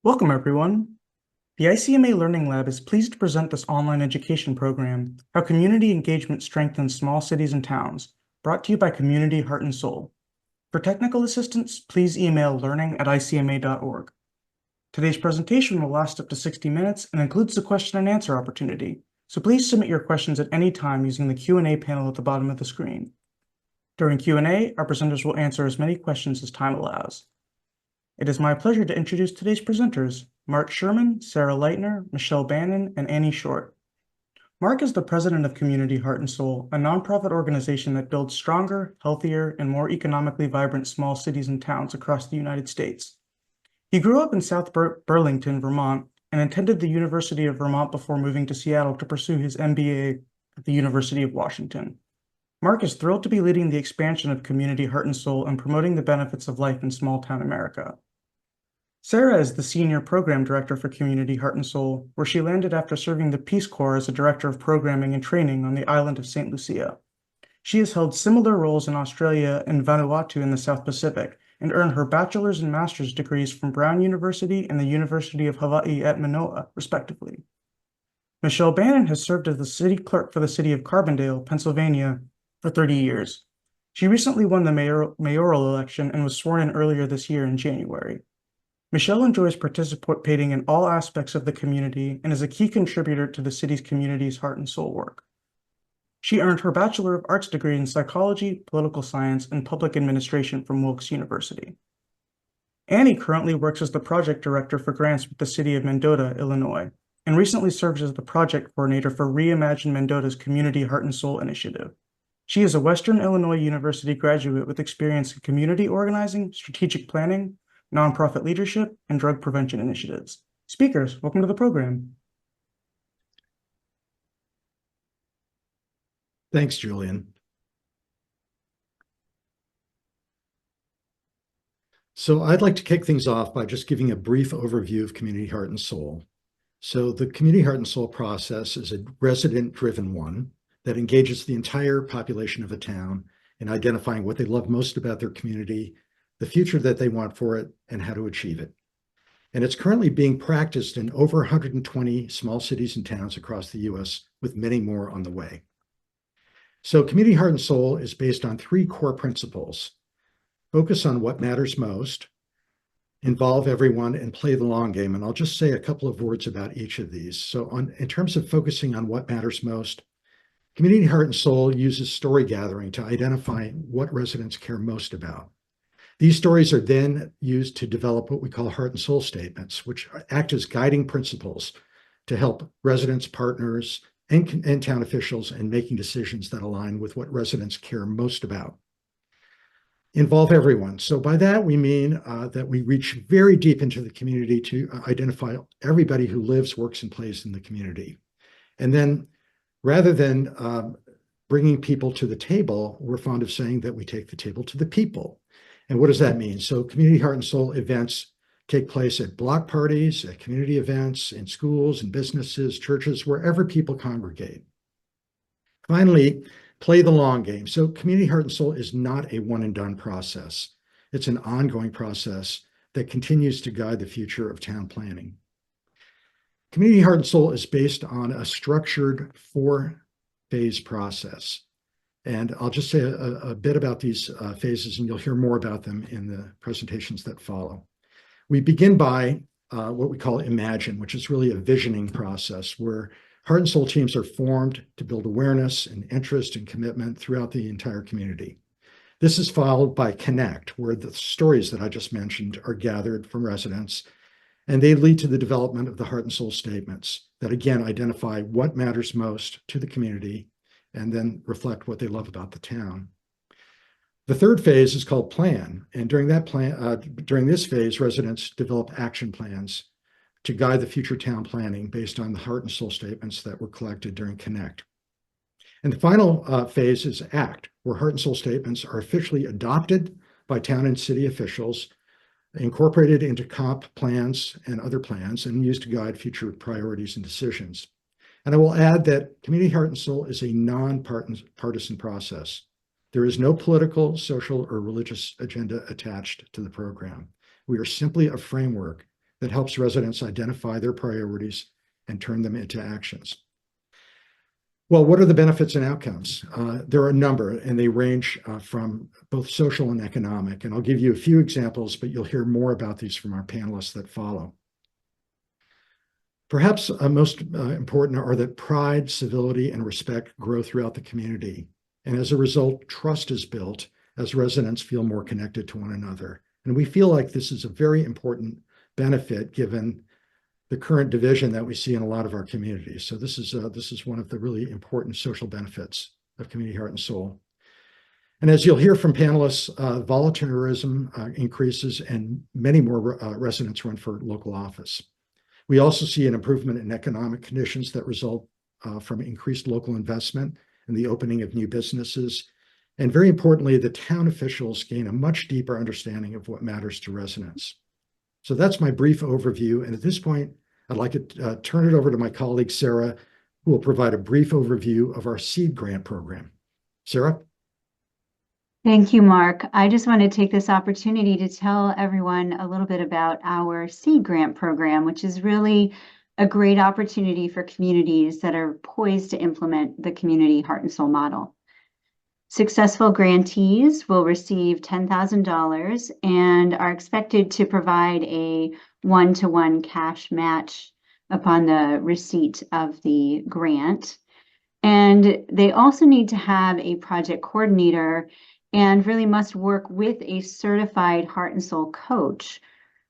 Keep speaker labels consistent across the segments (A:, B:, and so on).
A: Welcome, everyone. The ICMA Learning Lab is pleased to present this online education program, How Community Engagement Strengthens Small Cities and Towns, brought to you by Community Heart and Soul. For technical assistance, please email learning@icma.org. Today's presentation will last up to 60 minutes and includes the question and answer opportunity, so please submit your questions at any time using the Q&A panel at the bottom of the screen. During Q&A, our presenters will answer as many questions as time allows. It is my pleasure to introduce today's presenters, Mark Sherman, Sarah Leitner, Michelle Bannon, and Annie Short. Mark is the president of Community Heart and Soul, a nonprofit organization that builds stronger, healthier, and more economically vibrant small cities and towns across the United States. He grew up in South Burlington, Vermont, and attended the University of Vermont before moving to Seattle to pursue his MBA at the University of Washington. Mark is thrilled to be leading the expansion of Community Heart and Soul and promoting the benefits of life in small-town America. Sarah is the Senior Program Director for Community Heart and Soul, where she landed after serving the Peace Corps as a Director of Programming and Training on the island of St. Lucia. She has held similar roles in Australia and Vanuatu in the South Pacific, and earned her bachelor's and master's degrees from Brown University and the University of Hawaii at Manoa, respectively. Michelle Bannon has served as the city clerk for the city of Carbondale, Pennsylvania, for 30 years. She recently won the mayoral election and was sworn in earlier this year in January. Michelle enjoys participating in all aspects of the community and is a key contributor to the city's community's heart and soul work. She earned her Bachelor of Arts degree in Psychology, Political Science, and Public Administration from Wilkes University. Annie currently works as the Project Director for grants with the City of Mendota, Illinois, and recently serves as the Project Coordinator for Reimagine Mendota's Community Heart and Soul Initiative. She is a Western Illinois University graduate with experience in community organizing, strategic planning, nonprofit leadership, and drug prevention initiatives. Speakers, welcome to the program.
B: Thanks, Julian. So I'd like to kick things off by just giving a brief overview of Community Heart and Soul. So the Community Heart and Soul process is a resident-driven one that engages the entire population of a town in identifying what they love most about their community, the future that they want for it, and how to achieve it. And it's currently being practiced in over 120 small cities and towns across the US, with many more on the way. So Community Heart and Soul is based on three core principles: focus on what matters most, involve everyone, and play the long game. And I'll just say a couple of words about each of these. So in terms of focusing on what matters most, Community Heart and Soul uses story gathering to identify what residents care most about. These stories are then used to develop what we call heart and soul statements, which act as guiding principles to help residents, partners, and town officials in making decisions that align with what residents care most about. Involve everyone. So by that, we mean that we reach very deep into the community to identify everybody who lives, works, and plays in the community. And then rather than bringing people to the table, we're fond of saying that we take the table to the people. And what does that mean? So Community Heart and Soul events take place at block parties, at community events, in schools and businesses, churches, wherever people congregate. Finally, play the long game. So Community Heart and Soul is not a one and done process. It's an ongoing process that continues to guide the future of town planning. Community Heart and Soul is based on a structured 4-phase process. And I'll just say a bit about these phases, and you'll hear more about them in the presentations that follow. We begin by what we call Imagine, which is really a visioning process where heart and soul teams are formed to build awareness and interest and commitment throughout the entire community. This is followed by Connect, where the stories that I just mentioned are gathered from residents, and they lead to the development of the heart and soul statements that, again, identify what matters most to the community and then reflect what they love about the town. The third phase is called Plan, and during this phase, residents develop action plans to guide the future town planning based on the heart and soul statements that were collected during Connect. And the final phase is Act, where heart and soul statements are officially adopted by town and city officials, incorporated into comp plans and other plans, and used to guide future priorities and decisions. And I will add that Community Heart and Soul is a non-partisan process. There is no political, social, or religious agenda attached to the program. We are simply a framework that helps residents identify their priorities and turn them into actions. Well, what are the benefits and outcomes? There are a number, and they range from both social and economic. And I'll give you a few examples, but you'll hear more about these from our panelists that follow. Perhaps most important are that pride, civility, and respect grow throughout the community. And as a result, trust is built as residents feel more connected to one another. And we feel like this is a very important benefit given the current division that we see in a lot of our communities. So this is one of the really important social benefits of Community Heart and Soul. And as you'll hear from panelists, volunteerism increases and many more residents run for local office. We also see an improvement in economic conditions that result from increased local investment and the opening of new businesses. And very importantly, the town officials gain a much deeper understanding of what matters to residents. So that's my brief overview. And at this point, I'd like to turn it over to my colleague, Sarah, who will provide a brief overview of our seed grant program. Sarah?
C: Thank you, Mark. I just want to take this opportunity to tell everyone a little bit about our seed grant program, which is really a great opportunity for communities that are poised to implement the community heart and soul model. Successful grantees will receive $10,000 and are expected to provide a one-to-one cash match upon the receipt of the grant. And they also need to have a project coordinator and really must work with a certified heart and soul coach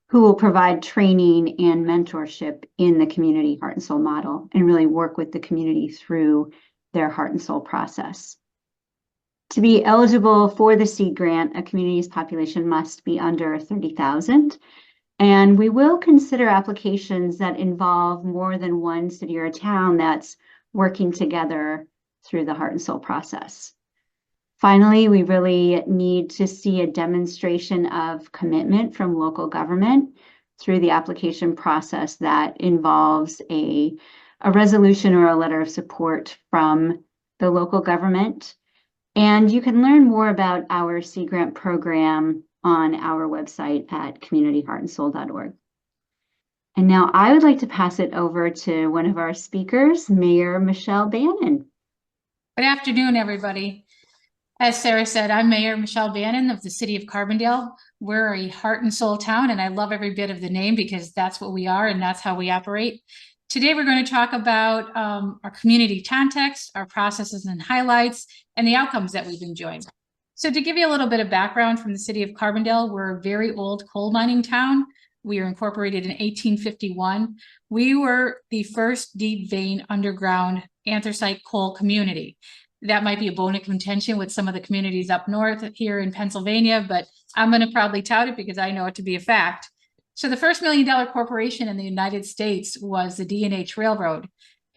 C: who will provide training and mentorship in the community heart and soul model and really work with the community through their heart and soul process. To be eligible for the seed grant, a community's population must be under 30,000. And we will consider applications that involve more than one city or a town that's working together through the heart and soul process. Finally, we really need to see a demonstration of commitment from local government through the application process that involves a resolution or a letter of support from the local government. And you can learn more about our seed grant program on our website at communityheartandsoul.org. And now I would like to pass it over to one of our speakers, Mayor Michelle Bannon.
D: Good afternoon, everybody. As Sarah said, I'm Mayor Michelle Bannon of the city of Carbondale. We're a heart and soul town, and I love every bit of the name because that's what we are and that's how we operate. Today, we're going to talk about our community context, our processes and highlights, and the outcomes that we've enjoyed. So to give you a little bit of background from the city of Carbondale, we're a very old coal mining town. We were incorporated in 1851. We were the first deep vein underground anthracite coal community. That might be a bone of contention with some of the communities up north here in Pennsylvania, but I'm going to proudly tout it because I know it to be a fact. So the first $1 million corporation in the United States was the D&H Railroad.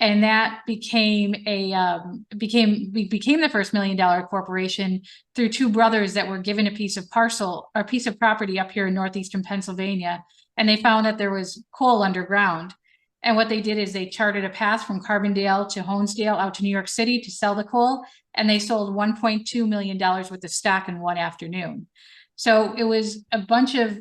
D: And that became the first $1 million corporation through two brothers that were given a piece of property up here in northeastern Pennsylvania. And they found that there was coal underground. And what they did is they charted a path from Carbondale to Honesdale out to New York City to sell the coal. And they sold $1.2 million worth of stock in one afternoon. So it was a bunch of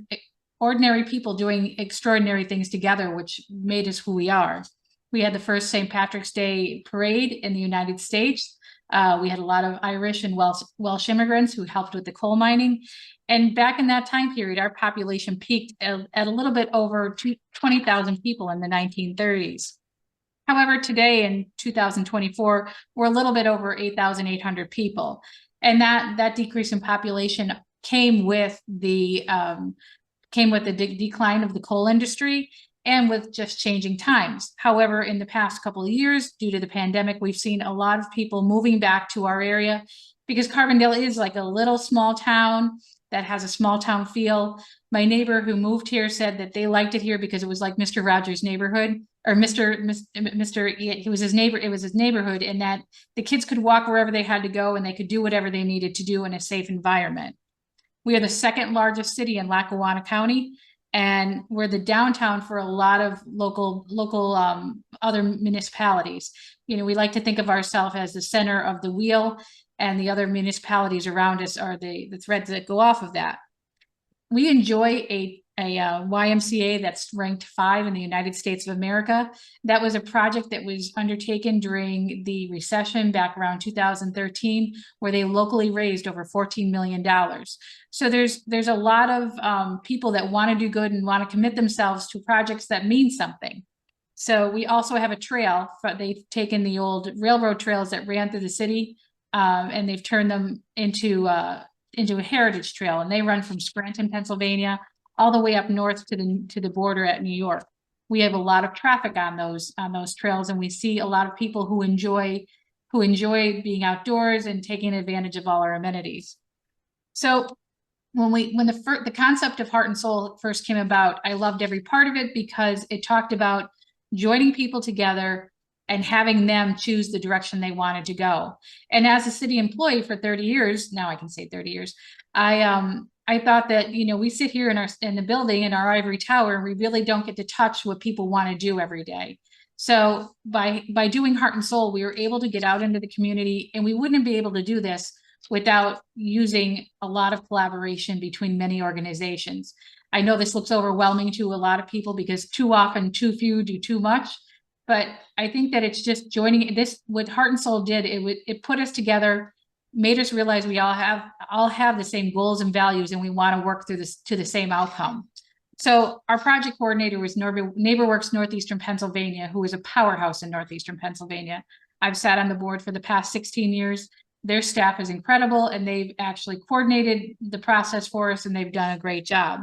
D: ordinary people doing extraordinary things together, which made us who we are. We had the first St. Patrick's Day parade in the United States. We had a lot of Irish and Welsh immigrants who helped with the coal mining. And back in that time period, our population peaked at a little bit over 20,000 people in the 1930s. However, today in 2024, we're a little bit over 8,800 people. And that decrease in population came with the decline of the coal industry and with just changing times. However, in the past couple of years, due to the pandemic, we've seen a lot of people moving back to our area because Carbondale is like a little small town that has a small town feel. My neighbor who moved here said that they liked it here because it was like Mr. Rogers' neighborhood, or it was his neighborhood, and that the kids could walk wherever they had to go and they could do whatever they needed to do in a safe environment. We are the second largest city in Lackawanna County, and we're the downtown for a lot of local other municipalities. You know, we like to think of ourselves as the center of the wheel, and the other municipalities around us are the threads that go off of that. We enjoy a YMCA that's ranked 5 in the United States of America. That was a project that was undertaken during the recession back around 2013, where they locally raised over $14 million. So there's a lot of people that want to do good and want to commit themselves to projects that mean something. So we also have a trail. They've taken the old railroad trails that ran through the city, and they've turned them into a heritage trail, and they run from Scranton, Pennsylvania, all the way up north to the border at New York. We have a lot of traffic on those trails, and we see a lot of people who enjoy being outdoors and taking advantage of all our amenities. So when the concept of Heart and Soul first came about, I loved every part of it because it talked about joining people together and having them choose the direction they wanted to go. And as a city employee for 30 years, now I can say 30 years, I thought that, we sit here in the building in our ivory tower, and we really don't get to touch what people want to do every day. So by doing Heart and Soul, we were able to get out into the community, and we wouldn't be able to do this without using a lot of collaboration between many organizations. I know this looks overwhelming to a lot of people because too often too few do too much, but I think that it's just joining this. What Heart and Soul did, it put us together, made us realize we all have the same goals and values, and we want to work through this to the same outcome. So our project coordinator was NeighborWorks Northeastern Pennsylvania, who is a powerhouse in Northeastern Pennsylvania. I've sat on the board for the past 16 years. Their staff is incredible, and they've actually coordinated the process for us, and they've done a great job.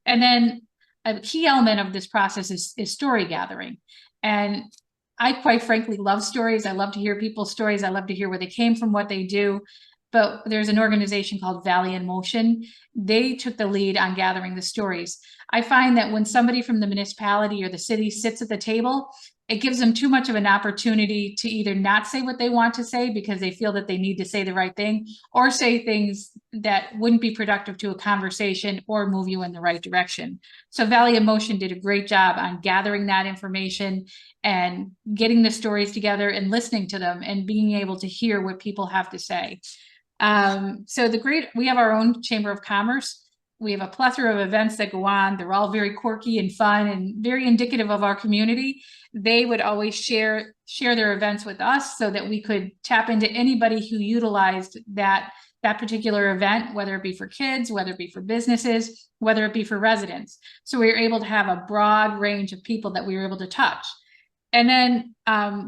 D: And then a key element of this process is story gathering. And I quite frankly love stories. I love to hear people's stories. I love to hear where they came from, what they do. But there's an organization called Valley in Motion. They took the lead on gathering the stories. I find that when somebody from the municipality or the city sits at the table, it gives them too much of an opportunity to either not say what they want to say because they feel that they need to say the right thing, or say things that wouldn't be productive to a conversation or move you in the right direction. So Valley in Motion did a great job on gathering that information and getting the stories together and listening to them and being able to hear what people have to say. We have our own Chamber of Commerce. We have a plethora of events that go on. They're all very quirky and fun and very indicative of our community. They would always share their events with us so that we could tap into anybody who utilized that particular event, whether it be for kids, whether it be for businesses, whether it be for residents. So we were able to have a broad range of people that we were able to touch. And then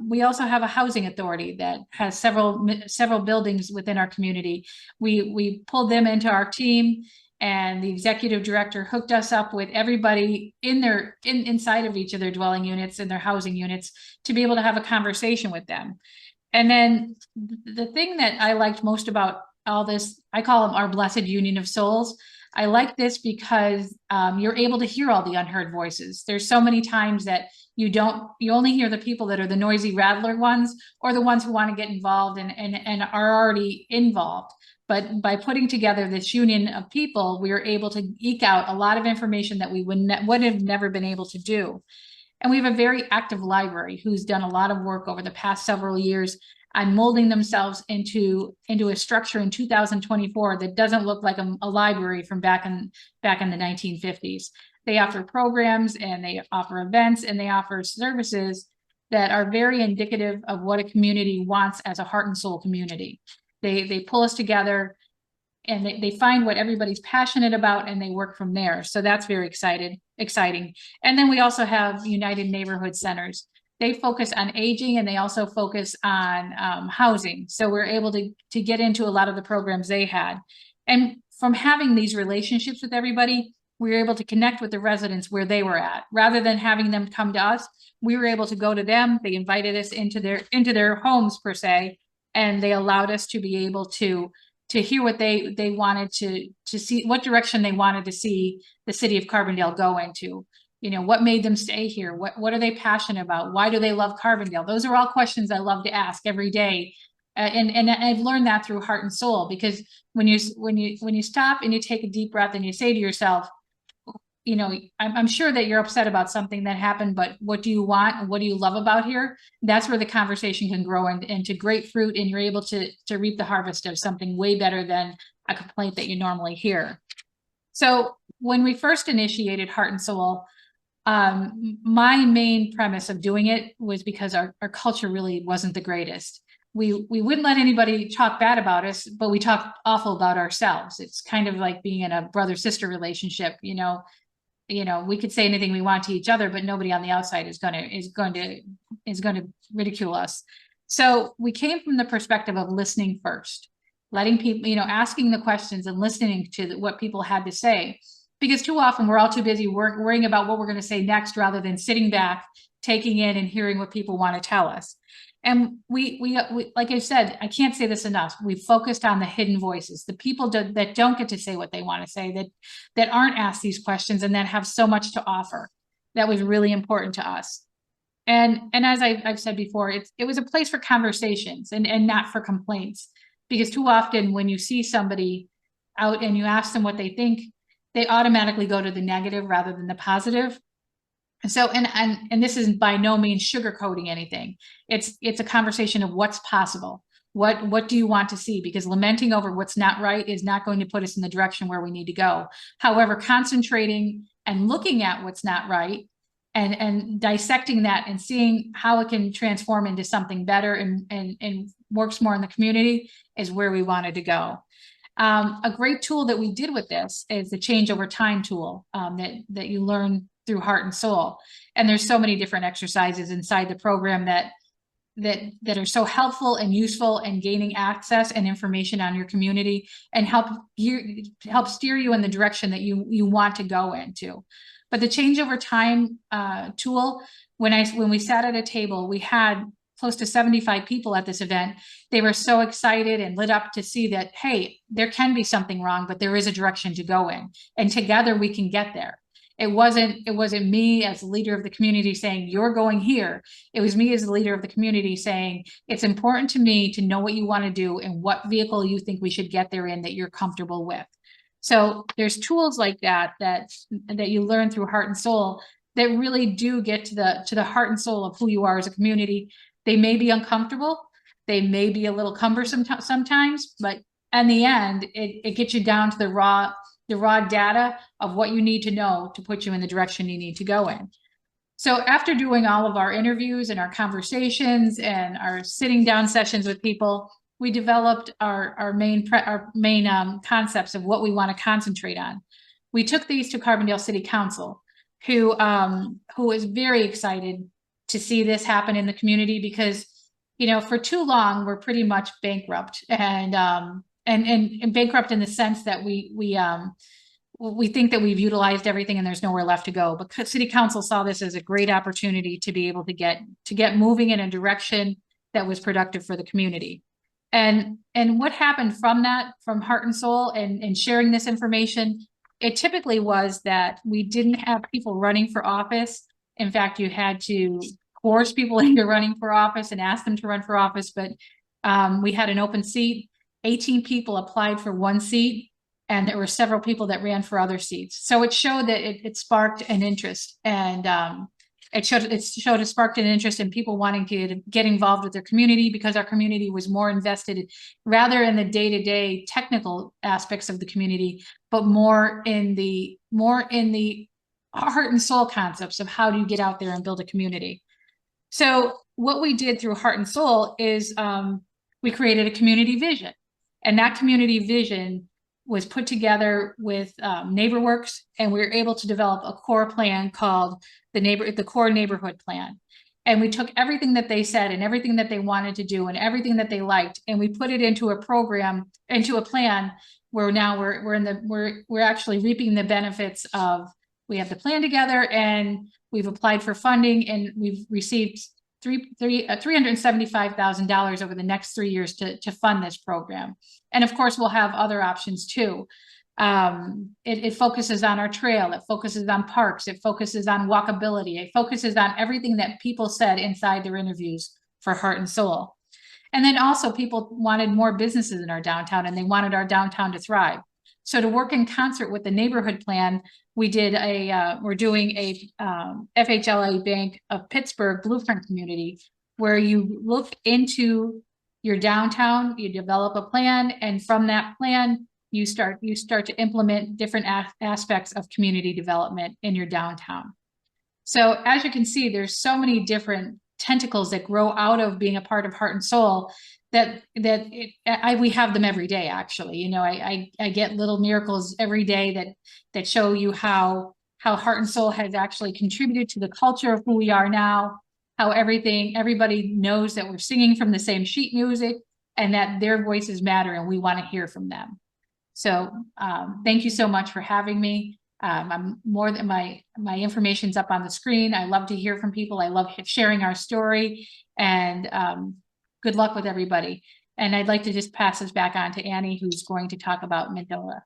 D: we also have a housing authority that has several buildings within our community. We pulled them into our team, and the executive director hooked us up with everybody inside of each of their dwelling units and their housing units to be able to have a conversation with them. And then the thing that I liked most about all this, I call them our blessed union of souls. I like this because you're able to hear all the unheard voices. There's so many times that you only hear the people that are the noisy rattler ones, or the ones who want to get involved and are already involved. But by putting together this union of people, we were able to eke out a lot of information that we would have never been able to do. And we have a very active library who's done a lot of work over the past several years on molding themselves into a structure in 2024 that doesn't look like a library from back in the 1950s. They offer programs, and they offer events, and they offer services that are very indicative of what a community wants as a heart and soul community. They pull us together, and they find what everybody's passionate about, and they work from there. So that's very exciting. And then we also have United Neighborhood Centers. They focus on aging, and they also focus on housing. So we're able to get into a lot of the programs they had. And from having these relationships with everybody, we were able to connect with the residents where they were at. Rather than having them come to us, we were able to go to them. They invited us into their homes per se, and they allowed us to be able to hear what they wanted to see, what direction they wanted to see the city of Carbondale go into. What made them stay here? What are they passionate about? Why do they love Carbondale? Those are all questions I love to ask every day. And I've learned that through Heart and Soul, because when you stop and you take a deep breath and you say to yourself, I'm sure that you're upset about something that happened, but what do you want and what do you love about here? That's where the conversation can grow into great fruit, and you're able to reap the harvest of something way better than a complaint that you normally hear. So when we first initiated Heart and Soul, my main premise of doing it was because our culture really wasn't the greatest. We wouldn't let anybody talk bad about us, but we talked awful about ourselves. It's kind of like being in a brother-sister relationship, you know, we could say anything we want to each other, but nobody on the outside is going to ridicule us. So we came from the perspective of listening first, letting people, asking the questions and listening to what people had to say, because too often we're all too busy worrying about what we're going to say next, rather than sitting back, taking in and hearing what people want to tell us. And we like I said, I can't say this enough. We focused on the hidden voices, the people that don't get to say what they want to say, that aren't asked these questions, and that have so much to offer. That was really important to us. And as I've said before, it was a place for conversations and not for complaints, because too often when you see somebody out and you ask them what they think, they automatically go to the negative rather than the positive. So, and this is by no means sugarcoating anything. It's a conversation of what's possible. What do you want to see? Because lamenting over what's not right is not going to put us in the direction where we need to go. However, concentrating and looking at what's not right and dissecting that and seeing how it can transform into something better and works more in the community is where we wanted to go. A great tool that we did with this is the change over time tool that you learn through Heart and Soul. And there's so many different exercises inside the program that are so helpful and useful in gaining access and information on your community, and help steer you in the direction that you want to go into. But the change over time tool, when we sat at a table, we had close to 75 people at this event. They were so excited and lit up to see that, hey, there can be something wrong, but there is a direction to go in, and together we can get there. It wasn't me as the leader of the community saying, you're going here. It was me as the leader of the community saying, it's important to me to know what you want to do and what vehicle you think we should get there in that you're comfortable with. So there's tools like that you learn through Heart and Soul that really do get to the heart and soul of who you are as a community. They may be uncomfortable. They may be a little cumbersome sometimes, but in the end, it gets you down to the raw data of what you need to know to put you in the direction you need to go in. So after doing all of our interviews and our conversations and our sitting down sessions with people, we developed our main concepts of what we want to concentrate on. We took these to Carbondale City Council, who is very excited to see this happen in the community, because, for too long, we're pretty much bankrupt and bankrupt in the sense that we think that we've utilized everything and there's nowhere left to go. But City Council saw this as a great opportunity to be able to get moving in a direction that was productive for the community. And what happened from Heart and Soul and sharing this information, it typically was that we didn't have people running for office. In fact, you had to force people into running for office and ask them to run for office. But we had an open seat. 18 people applied for one seat, and there were several people that ran for other seats. So it showed that it sparked an interest, and it sparked an interest in people wanting to get involved with their community, because our community was more invested rather in the day-to-day technical aspects of the community, but more in the heart and soul concepts of how do you get out there and build a community. So what we did through Heart and Soul is we created a community vision, and that community vision was put together with NeighborWorks, and we were able to develop a core plan called the core neighborhood plan. And we took everything that they said and everything that they wanted to do and everything that they liked, and we put it into a plan where now we're actually reaping the benefits of, we have the plan together and we've applied for funding and we've received $375,000 over the next 3 years to fund this program. And of course, we'll have other options too. It focuses on our trail, it focuses on parks, it focuses on walkability, it focuses on everything that people said inside their interviews for Heart and Soul. And then also people wanted more businesses in our downtown, and they wanted our downtown to thrive. So to work in concert with the neighborhood plan, we're doing a FHLA Bank of Pittsburgh Blueprint Community, where you look into your downtown, you develop a plan, and from that plan, you start to implement different aspects of community development in your downtown. So as you can see, there's so many different tentacles that grow out of being a part of Heart and Soul that we have them every day. Actually, you know, I get little miracles every day that show you how Heart and Soul has actually contributed to the culture of who we are now. How everybody knows that we're singing from the same sheet music and that their voices matter, and we want to hear from them. So thank you so much for having me. I'm more than my information's up on the screen. I love to hear from people. I love sharing our story, and good luck with everybody. And I'd like to just pass this back on to Annie, who's going to talk about Mendota.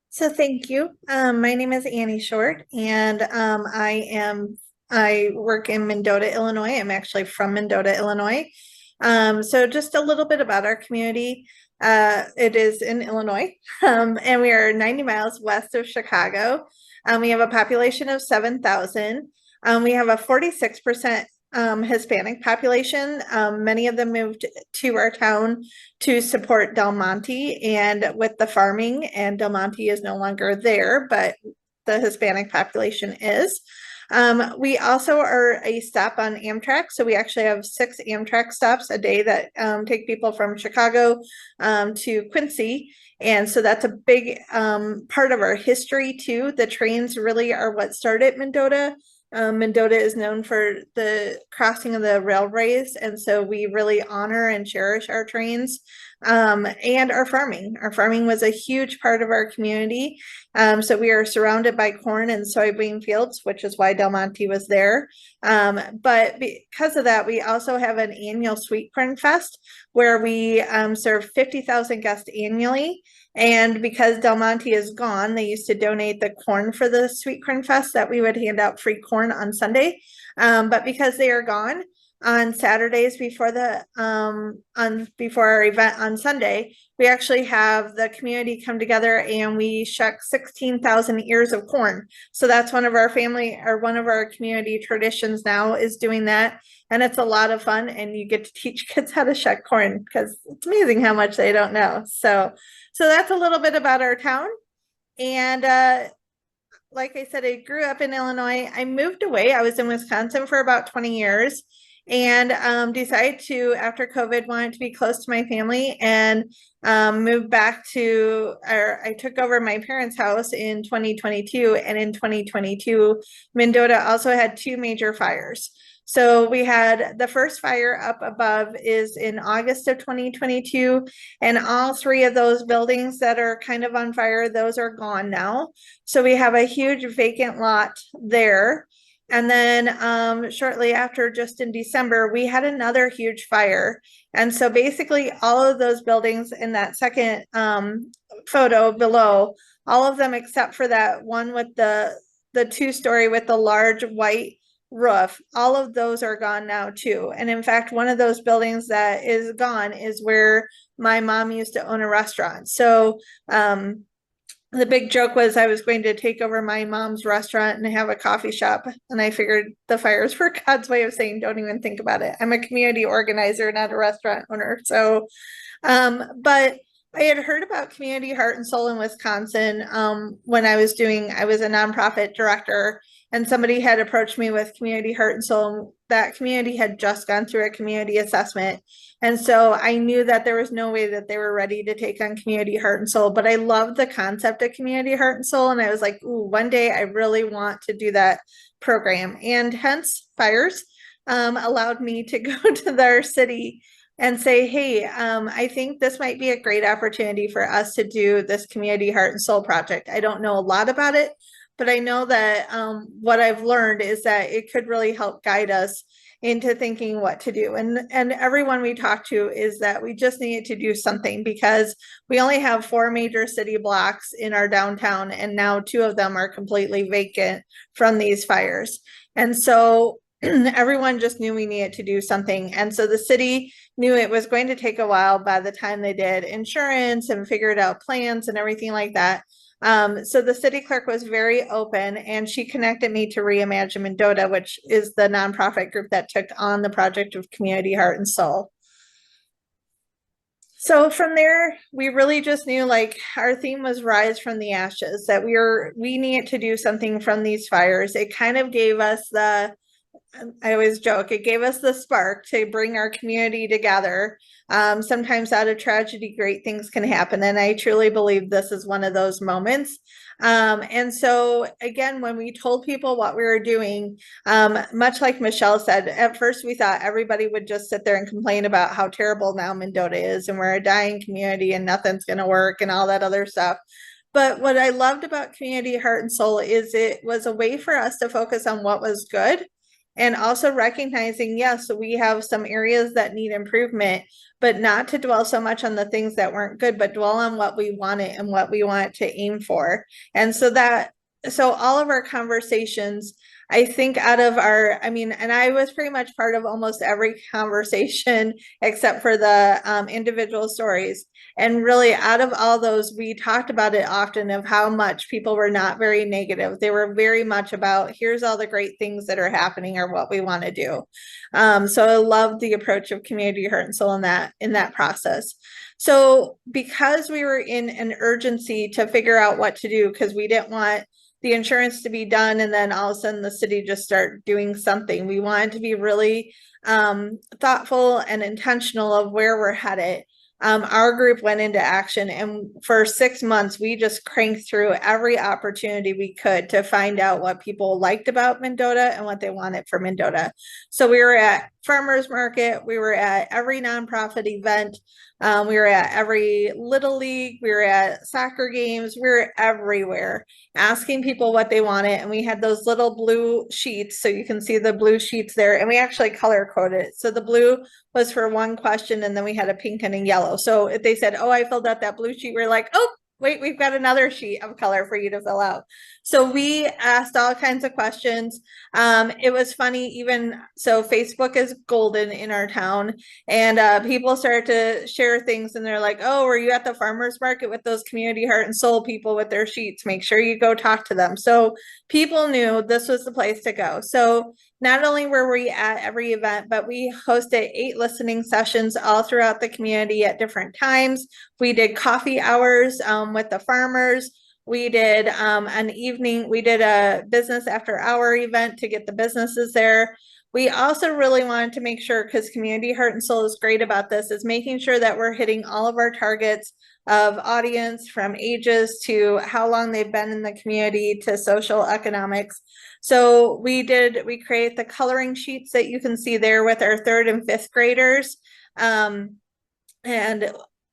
E: So thank you. My name is Annie Short, and I work in Mendota, Illinois. I'm actually from Mendota, Illinois. So just a little bit about our community. It is in Illinois, and we are 90 miles west of Chicago. We have a population of 7,000. We have a 46% Hispanic population. Many of them moved to our town to support Del Monte and with the farming, and Del Monte is no longer there, but the Hispanic population is. We also are a stop on Amtrak. So we actually have 6 Amtrak stops a day that take people from Chicago to Quincy. And so that's a big part of our history too. The trains really are what started Mendota. Mendota is known for the crossing of the railways, and so we really honor and cherish our trains and our farming. Our farming was a huge part of our community. So we are surrounded by corn and soybean fields, which is why Del Monte was there. But because of that, we also have an annual Sweet Corn Fest where we serve 50,000 guests annually. And because Del Monte is gone, they used to donate the corn for the Sweet Corn Fest that we would hand out free corn on Sunday. But because they are gone, on Saturdays before our event on Sunday, we actually have the community come together and we shuck 16,000 ears of corn. So that's one of our community traditions now, is doing that. And it's a lot of fun, and you get to teach kids how to shuck corn because it's amazing how much they don't know. So that's a little bit about our town. And like I said, I grew up in Illinois. I moved away. I was in Wisconsin for about 20 years. And decided to, after COVID, wanted to be close to my family, and moved back to, I took over my parents' house in 2022. And in 2022, Mendota also had 2 major fires. So we had the first fire up above is in August of 2022, and all 3 of those buildings that are kind of on fire, those are gone now. So we have a huge vacant lot there. And then shortly after, just in December, we had another huge fire. And so basically all of those buildings in that second photo below, all of them except for that one with the 2-story with the large white roof, all of those are gone now too. And in fact, one of those buildings that is gone is where my mom used to own a restaurant. So the big joke was I was going to take over my mom's restaurant and have a coffee shop. And I figured the fires were God's way of saying, don't even think about it. I'm a community organizer, not a restaurant owner. So, but I had heard about Community Heart and Soul in Wisconsin when I was a nonprofit director, and somebody had approached me with Community Heart and Soul. That community had just gone through a community assessment. And so I knew that there was no way that they were ready to take on Community Heart and Soul, but I loved the concept of Community Heart and Soul. And I was like, ooh, one day I really want to do that program. And hence fires allowed me to go to their city and say, hey, I think this might be a great opportunity for us to do this Community Heart and Soul project. I don't know a lot about it, but I know that what I've learned is that it could really help guide us into thinking what to do. And everyone we talk to is that we just needed to do something, because we only have 4 major city blocks in our downtown, and now 2 of them are completely vacant from these fires. And so everyone just knew we needed to do something. And so the city knew it was going to take a while by the time they did insurance and figured out plans and everything like that. So the city clerk was very open, and she connected me to Reimagine Mendota, which is the nonprofit group that took on the project of Community Heart and Soul. So from there, we really just knew like our theme was rise from the ashes, that we needed to do something from these fires. It kind of gave us I always joke, it gave us the spark to bring our community together. Sometimes out of tragedy, great things can happen. And I truly believe this is one of those moments. And so again, when we told people what we were doing, much like Michelle said, at first we thought everybody would just sit there and complain about how terrible now Mendota is and we're a dying community and nothing's going to work and all that other stuff. But what I loved about Community Heart and Soul is it was a way for us to focus on what was good and also recognizing, yes, we have some areas that need improvement, but not to dwell so much on the things that weren't good, but dwell on what we wanted and what we want to aim for. And so all of our conversations, I think and I was pretty much part of almost every conversation except for the individual stories. And really out of all those, we talked about it often of how much people were not very negative. They were very much about, here's all the great things that are happening or what we want to do. So I love the approach of Community Heart and Soul in that process. So because we were in an urgency to figure out what to do, because we didn't want the insurance to be done and then all of a sudden the city just start doing something. We wanted to be really thoughtful and intentional of where we're headed. Our group went into action, and for 6 months, we just cranked through every opportunity we could to find out what people liked about Mendota and what they wanted for Mendota. So we were at farmers market, we were at every nonprofit event, we were at every little league, we were at soccer games, we were everywhere asking people what they wanted. And we had those little blue sheets, so you can see the blue sheets there, and we actually color coded it. So the blue was for one question, and then we had a pink and a yellow. So if they said, oh, I filled out that blue sheet, we're like, oh, wait, we've got another sheet of color for you to fill out. So we asked all kinds of questions. It was funny, so Facebook is golden in our town, and people started to share things, and they're like, oh, were you at the farmer's market with those Community Heart and Soul people with their sheets? Make sure you go talk to them. So people knew this was the place to go. So not only were we at every event, but we hosted 8 listening sessions all throughout the community at different times. We did coffee hours with the farmers. We did we did a business after hour event to get the businesses there. We also really wanted to make sure, because Community Heart and Soul is great about this, is making sure that we're hitting all of our targets of audience, from ages to how long they've been in the community to social economics. So we create the coloring sheets that you can see there with our 3rd and 5th graders. And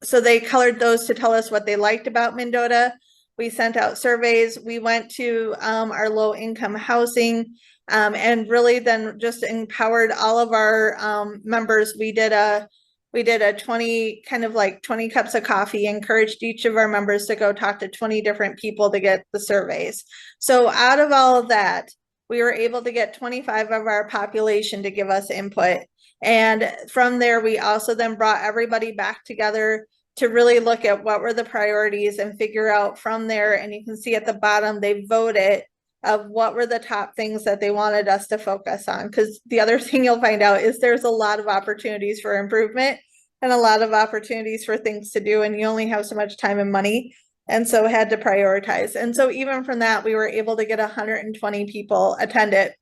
E: so they colored those to tell us what they liked about Mendota. We sent out surveys. We went to our low income housing and really then just empowered all of our members. We did a 20 cups of coffee, encouraged each of our members to go talk to 20 different people to get the surveys. So out of all of that, we were able to get 25 of our population to give us input. And from there, we also then brought everybody back together to really look at what were the priorities and figure out from there. And you can see at the bottom, they voted of what were the top things that they wanted us to focus on. Because the other thing you'll find out is there's a lot of opportunities for improvement and a lot of opportunities for things to do, and you only have so much time and money. And so had to prioritize. And so even from that, we were able to get 120 people attend it.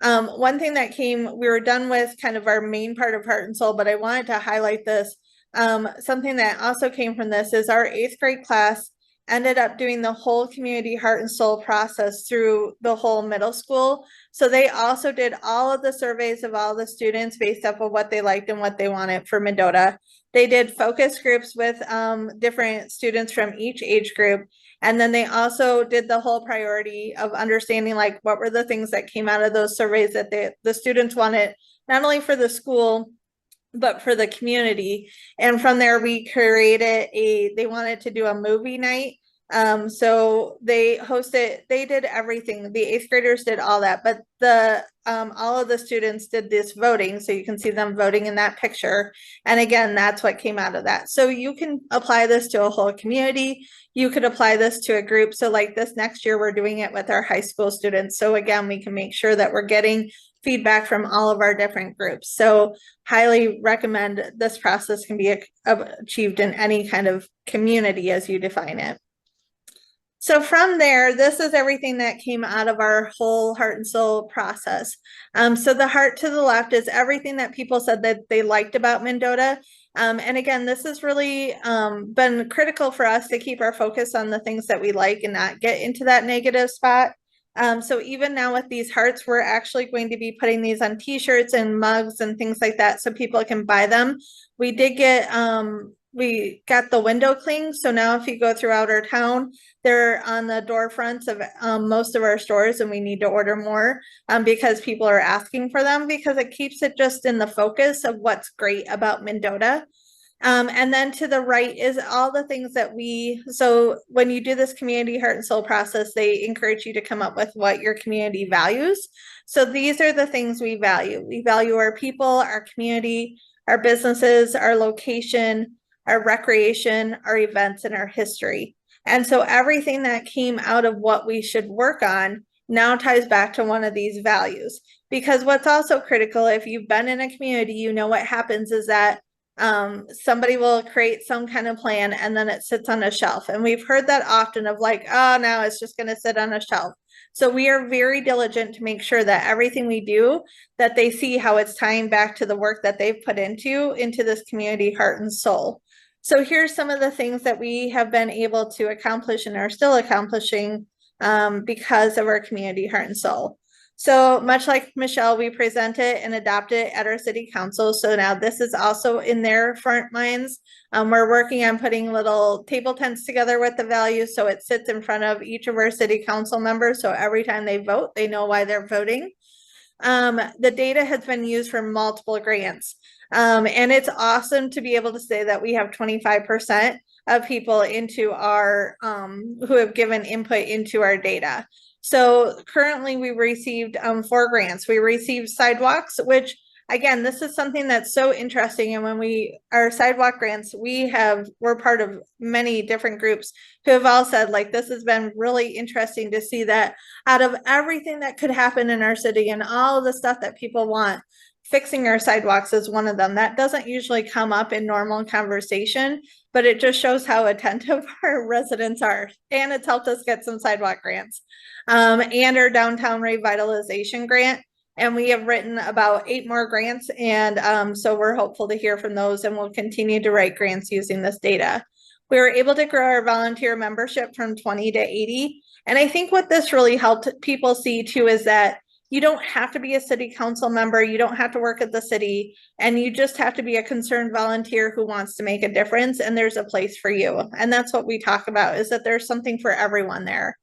E: One thing that we were done with kind of our main part of Heart and Soul, but I wanted to highlight this. Something that also came from this is our 8th grade class ended up doing the whole Community Heart and Soul process through the whole middle school. So they also did all of the surveys of all the students based off of what they liked and what they wanted for Mendota. They did focus groups with different students from each age group. And then they also did the whole priority of understanding like what were the things that came out of those surveys that the students wanted, not only for the school, but for the community. And from there, we created they wanted to do a movie night. So they did everything. The 8th graders did all that, but all of the students did this voting. So you can see them voting in that picture. And again, that's what came out of that. So you can apply this to a whole community. You could apply this to a group. So like this next year, we're doing it with our high school students. So again, we can make sure that we're getting feedback from all of our different groups. So highly recommend this process can be achieved in any kind of community as you define it. So from there, this is everything that came out of our whole heart and soul process. So the heart to the left is everything that people said that they liked about Mendota. And again, this has really been critical for us to keep our focus on the things that we like and not get into that negative spot. So even now with these hearts, we're actually going to be putting these on t-shirts and mugs and things like that so people can buy them. We did get we got the window clings. So now if you go throughout our town, they're on the door fronts of most of our stores, and we need to order more because people are asking for them, because it keeps it just in the focus of what's great about Mendota. And then to the right is all the things that so when you do this community heart and soul process, they encourage you to come up with what your community values. So these are the things we value. We value our people, our community, our businesses, our location, our recreation, our events, and our history. And so everything that came out of what we should work on now ties back to one of these values. Because what's also critical, if you've been in a community, you know what happens is that somebody will create some kind of plan and then it sits on a shelf. And we've heard that often of like, oh, now it's just going to sit on a shelf. So we are very diligent to make sure that everything we do, that they see how it's tying back to the work that they've put into this community heart and soul. So here's some of the things that we have been able to accomplish and are still accomplishing because of our community heart and soul. So much like Michelle, we present it and adopt it at our city council. So now this is also in their front minds. We're working on putting little table tents together with the values so it sits in front of each of our city council members. So every time they vote, they know why they're voting. The data has been used for multiple grants. And it's awesome to be able to say that we have 25% of people into our, who have given input into our data. So currently we received 4 grants. We received sidewalks, which again, this is something that's so interesting. And when our sidewalk grants, we're part of many different groups who have all said, like, this has been really interesting to see that out of everything that could happen in our city and all of the stuff that people want, fixing our sidewalks is one of them. That doesn't usually come up in normal conversation, but it just shows how attentive our residents are. And it's helped us get some sidewalk grants and our downtown revitalization grant. And we have written about 8 more grants. And so we're hopeful to hear from those, and we'll continue to write grants using this data. We were able to grow our volunteer membership from 20 to 80. And I think what this really helped people see too is that you don't have to be a city council member. You don't have to work at the city, and you just have to be a concerned volunteer who wants to make a difference. And there's a place for you. And that's what we talk about, is that there's something for everyone there.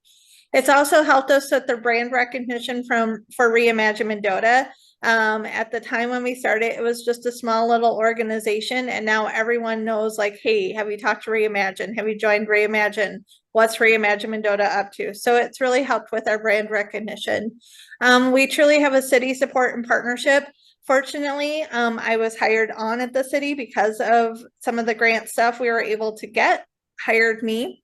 E: It's also helped us with the brand recognition for Reimagine Mendota. At the time when we started, it was just a small little organization, and now everyone knows, like, hey, have you talked to Reimagine? Have you joined Reimagine? What's Reimagine Mendota up to? So it's really helped with our brand recognition. We truly have a city support and partnership. Fortunately, I was hired on at the city because of some of the grant stuff we were able to get, hired me.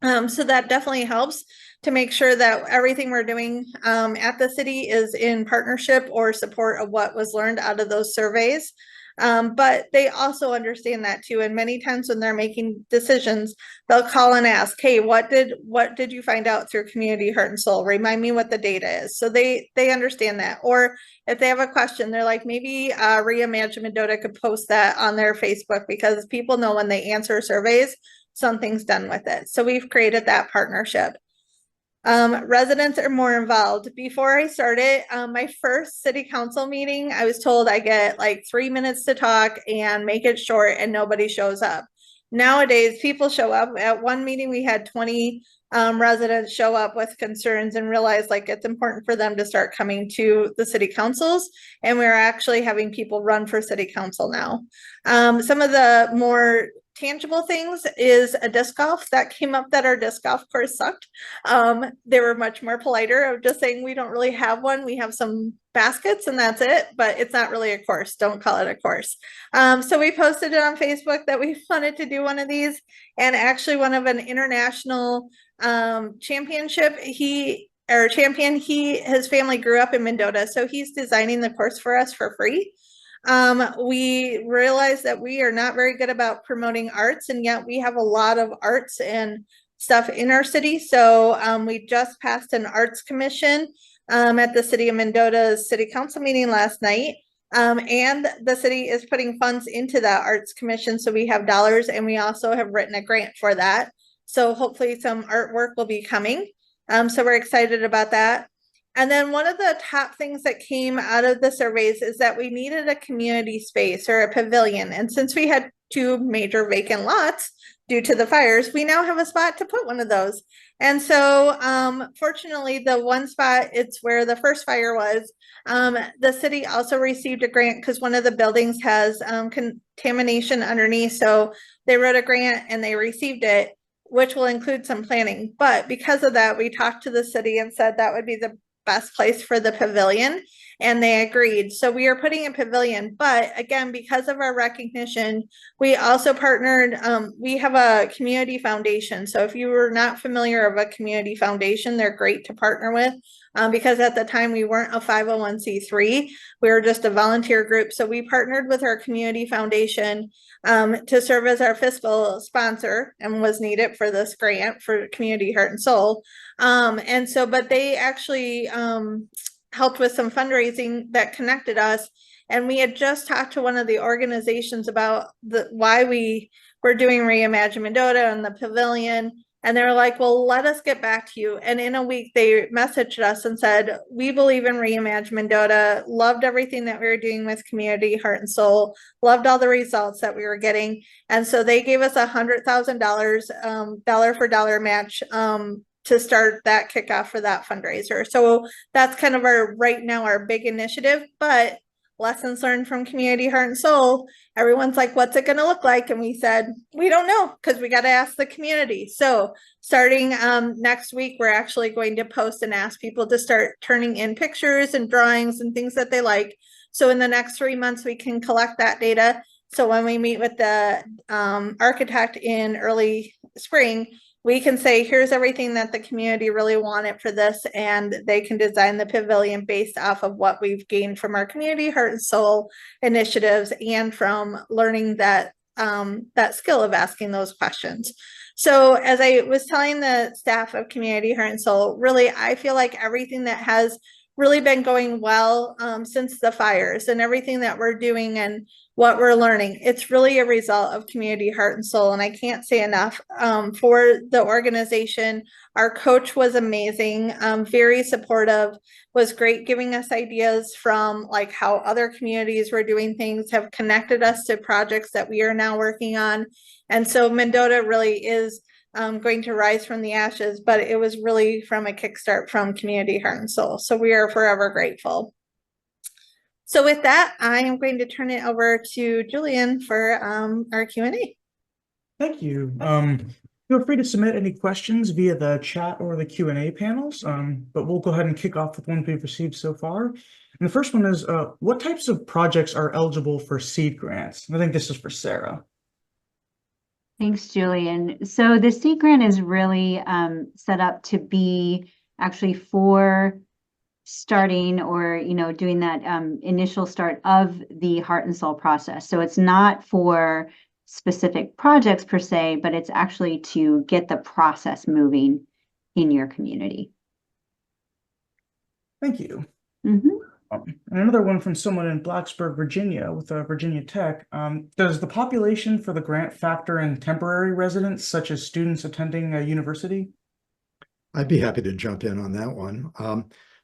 E: So that definitely helps to make sure that everything we're doing at the city is in partnership or support of what was learned out of those surveys. But they also understand that too. And many times when they're making decisions, they'll call and ask, hey, what did you find out through Community Heart and Soul? Remind me what the data is. So they understand that. Or if they have a question, they're like, maybe Reimagine Mendota could post that on their Facebook, because people know when they answer surveys, something's done with it. So we've created that partnership. Residents are more involved. Before I started my first city council meeting, I was told I get like 3 minutes to talk and make it short, and nobody shows up. Nowadays, people show up. At one meeting, we had 20 residents show up with concerns and realize, like, it's important for them to start coming to the city councils. And we're actually having people run for city council now. Some of the more tangible things is a disc golf that came up, that our disc golf course sucked. They were much more politer of just saying, we don't really have one. We have some baskets and that's it, but it's not really a course. Don't call it a course. So we posted it on Facebook that we wanted to do one of these, and actually one of an international championship. or champion, his family grew up in Mendota, so he's designing the course for us for free. We realize that we are not very good about promoting arts, and yet we have a lot of arts and stuff in our city. So we just passed an arts commission at the city of Mendota's city council meeting last night. And the city is putting funds into that arts commission. So we have dollars, and we also have written a grant for that. So hopefully some artwork will be coming. So we're excited about that. And then one of the top things that came out of the surveys is that we needed a community space or a pavilion. And since we had 2 major vacant lots due to the fires, we now have a spot to put one of those. And so fortunately, the one spot, it's where the first fire was. The city also received a grant because one of the buildings has contamination underneath. So they wrote a grant and they received it, which will include some planning. But because of that, we talked to the city and said that would be the best place for the pavilion, and they agreed. So we are putting a pavilion, but again, because of our recognition, we also partnered, we have a community foundation. So if you were not familiar of a community foundation, they're great to partner with. Because at the time we weren't a 501c3, we were just a volunteer group. So we partnered with our community foundation to serve as our fiscal sponsor and was needed for this grant for Community Heart and Soul. And so, but they actually helped with some fundraising that connected us. And we had just talked to one of the organizations about why we were doing Reimagine Mendota and the pavilion. And they were like, well, let us get back to you. And in a week, they messaged us and said, we believe in Reimagine Mendota, loved everything that we were doing with Community Heart and Soul, loved all the results that we were getting. And so they gave us $100,000 dollar for dollar match to start that kickoff for that fundraiser. So that's kind of right now our big initiative, but lessons learned from Community Heart and Soul. Everyone's like, what's it going to look like? And we said, we don't know, because we got to ask the community. So starting next week, we're actually going to post and ask people to start turning in pictures and drawings and things that they like. So in the next 3 months, we can collect that data. So when we meet with the architect in early spring, we can say, here's everything that the community really wanted for this, and they can design the pavilion based off of what we've gained from our Community Heart and Soul initiatives and from learning that that skill of asking those questions. So as I was telling the staff of Community Heart and Soul, really, I feel like everything that has really been going well since the fires and everything that we're doing and what we're learning, it's really a result of Community Heart and Soul. And I can't say enough for the organization. Our coach was amazing, very supportive, was great giving us ideas from like how other communities were doing things, have connected us to projects that we are now working on. And so Mendota really is going to rise from the ashes, but it was really from a kickstart from Community Heart and Soul. So we are forever grateful. So with that, I am going to turn it over to Julian for our Q&A.
A: Thank you. Feel free to submit any questions via the chat or the Q&A panels, but we'll go ahead and kick off with ones we've received so far. And the first one is, what types of projects are eligible for seed grants? And I think this is for Sarah.
C: Thanks, Julian. So the seed grant is really set up to be actually for starting or, you know, doing that initial start of the Heart and Soul process. So it's not for specific projects per se, but it's actually to get the process moving in your community.
A: Thank you.
C: Mm-hmm.
A: And another one from someone in Blacksburg, Virginia, with Virginia Tech. Does the population for the grant factor in temporary residents, such as students attending a university?
B: I'd be happy to jump in on that one.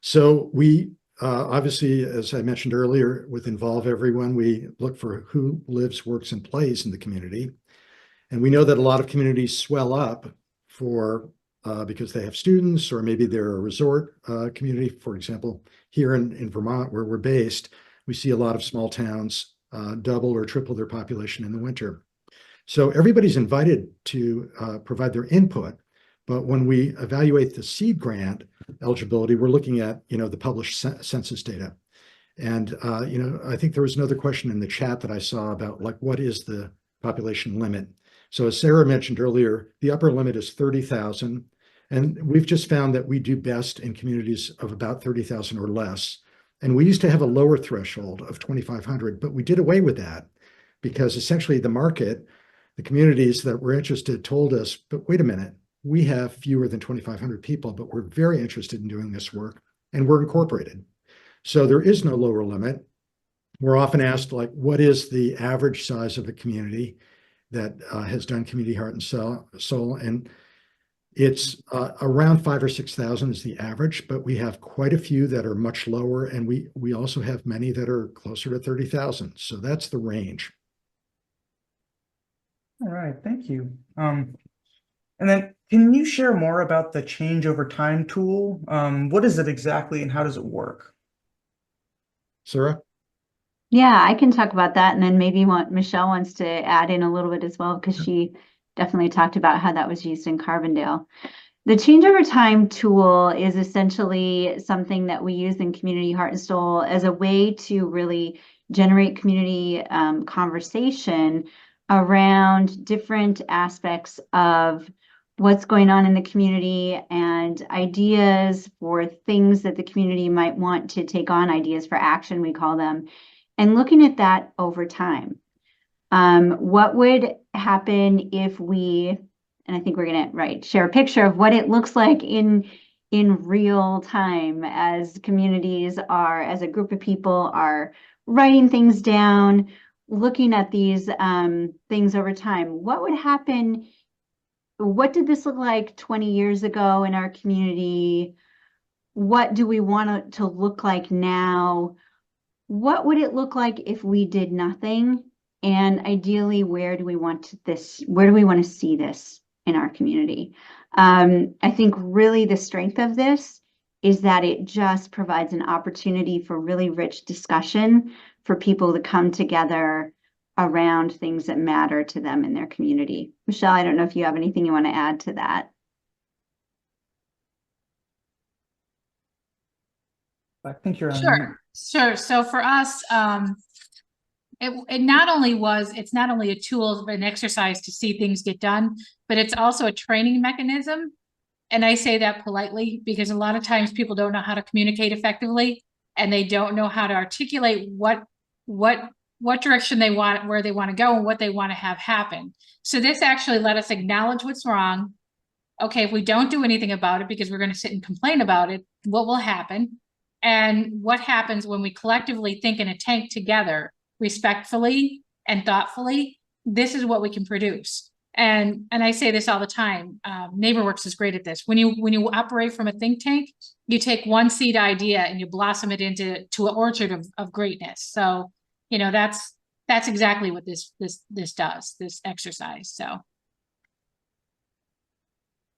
B: So we obviously, as I mentioned earlier, with Involve Everyone, we look for who lives, works, and plays in the community. And we know that a lot of communities swell up for because they have students, or maybe they're a resort community. For example, here in Vermont, where we're based, we see a lot of small towns double or triple their population in the winter. So everybody's invited to provide their input. But when we evaluate the seed grant eligibility, we're looking at, you know, the published census data. And, you know, I think there was another question in the chat that I saw about, like, what is the population limit? So as Sarah mentioned earlier, the upper limit is 30,000. And we've just found that we do best in communities of about 30,000 or less. And we used to have a lower threshold of 2,500, but we did away with that because essentially the market, the communities that were interested told us, but wait a minute, we have fewer than 2,500 people, but we're very interested in doing this work and we're incorporated. So there is no lower limit. We're often asked, like, what is the average size of a community that has done community heart and soul? And it's around 5,000 or 6,000 is the average, but we have quite a few that are much lower, and we also have many that are closer to 30,000. So that's the range.
A: All right, thank you. And then can you share more about the change over time tool? What is it exactly and how does it work?
B: Sarah?
C: Yeah, I can talk about that, and then maybe Michelle wants to add in a little bit as well, because she definitely talked about how that was used in Carbondale. The change over time tool is essentially something that we use in Community Heart and Soul as a way to really generate community conversation around different aspects of what's going on in the community and ideas for things that the community might want to take on, ideas for action, we call them, and looking at that over time. What would happen if we, and I think we're gonna share a picture of what it looks like in real time as communities are, as a group of people are writing things down, looking at these things over time. What would happen? What did this look like 20 years ago in our community? What do we want it to look like now? What would it look like if we did nothing? And ideally, where do we want to see this in our community? I think really the strength of this is that it just provides an opportunity for really rich discussion for people to come together around things that matter to them in their community. Michelle, I don't know if you have anything you want to add to that.
A: I think you're on mute.
D: Sure. So for us, it's not only a tool, but an exercise to see things get done, but it's also a training mechanism. And I say that politely because a lot of times people don't know how to communicate effectively, and they don't know how to articulate what direction they want, where they want to go, and what they want to have happen. So this actually let us acknowledge what's wrong. Okay, if we don't do anything about it because we're going to sit and complain about it, what will happen? And what happens when we collectively think in a tank together, respectfully and thoughtfully? This is what we can produce. And I say this all the time. NeighborWorks is great at this. When you operate from a think tank, you take one seed idea and you blossom it into an orchard of greatness. So, that's exactly what this does, this exercise. So.
A: All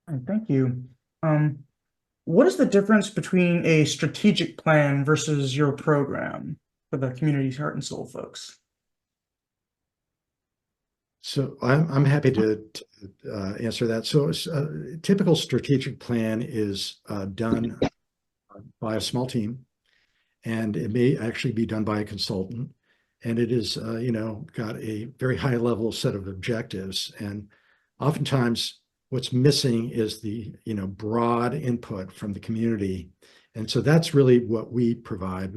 A: right, thank you. What is the difference between a strategic plan versus your program for the Community Heart and Soul folks?
B: So I'm happy to answer that. So a typical strategic plan is done by a small team, and it may actually be done by a consultant. And it is, got a very high level set of objectives. And oftentimes what's missing is the, broad input from the community. And so that's really what we provide.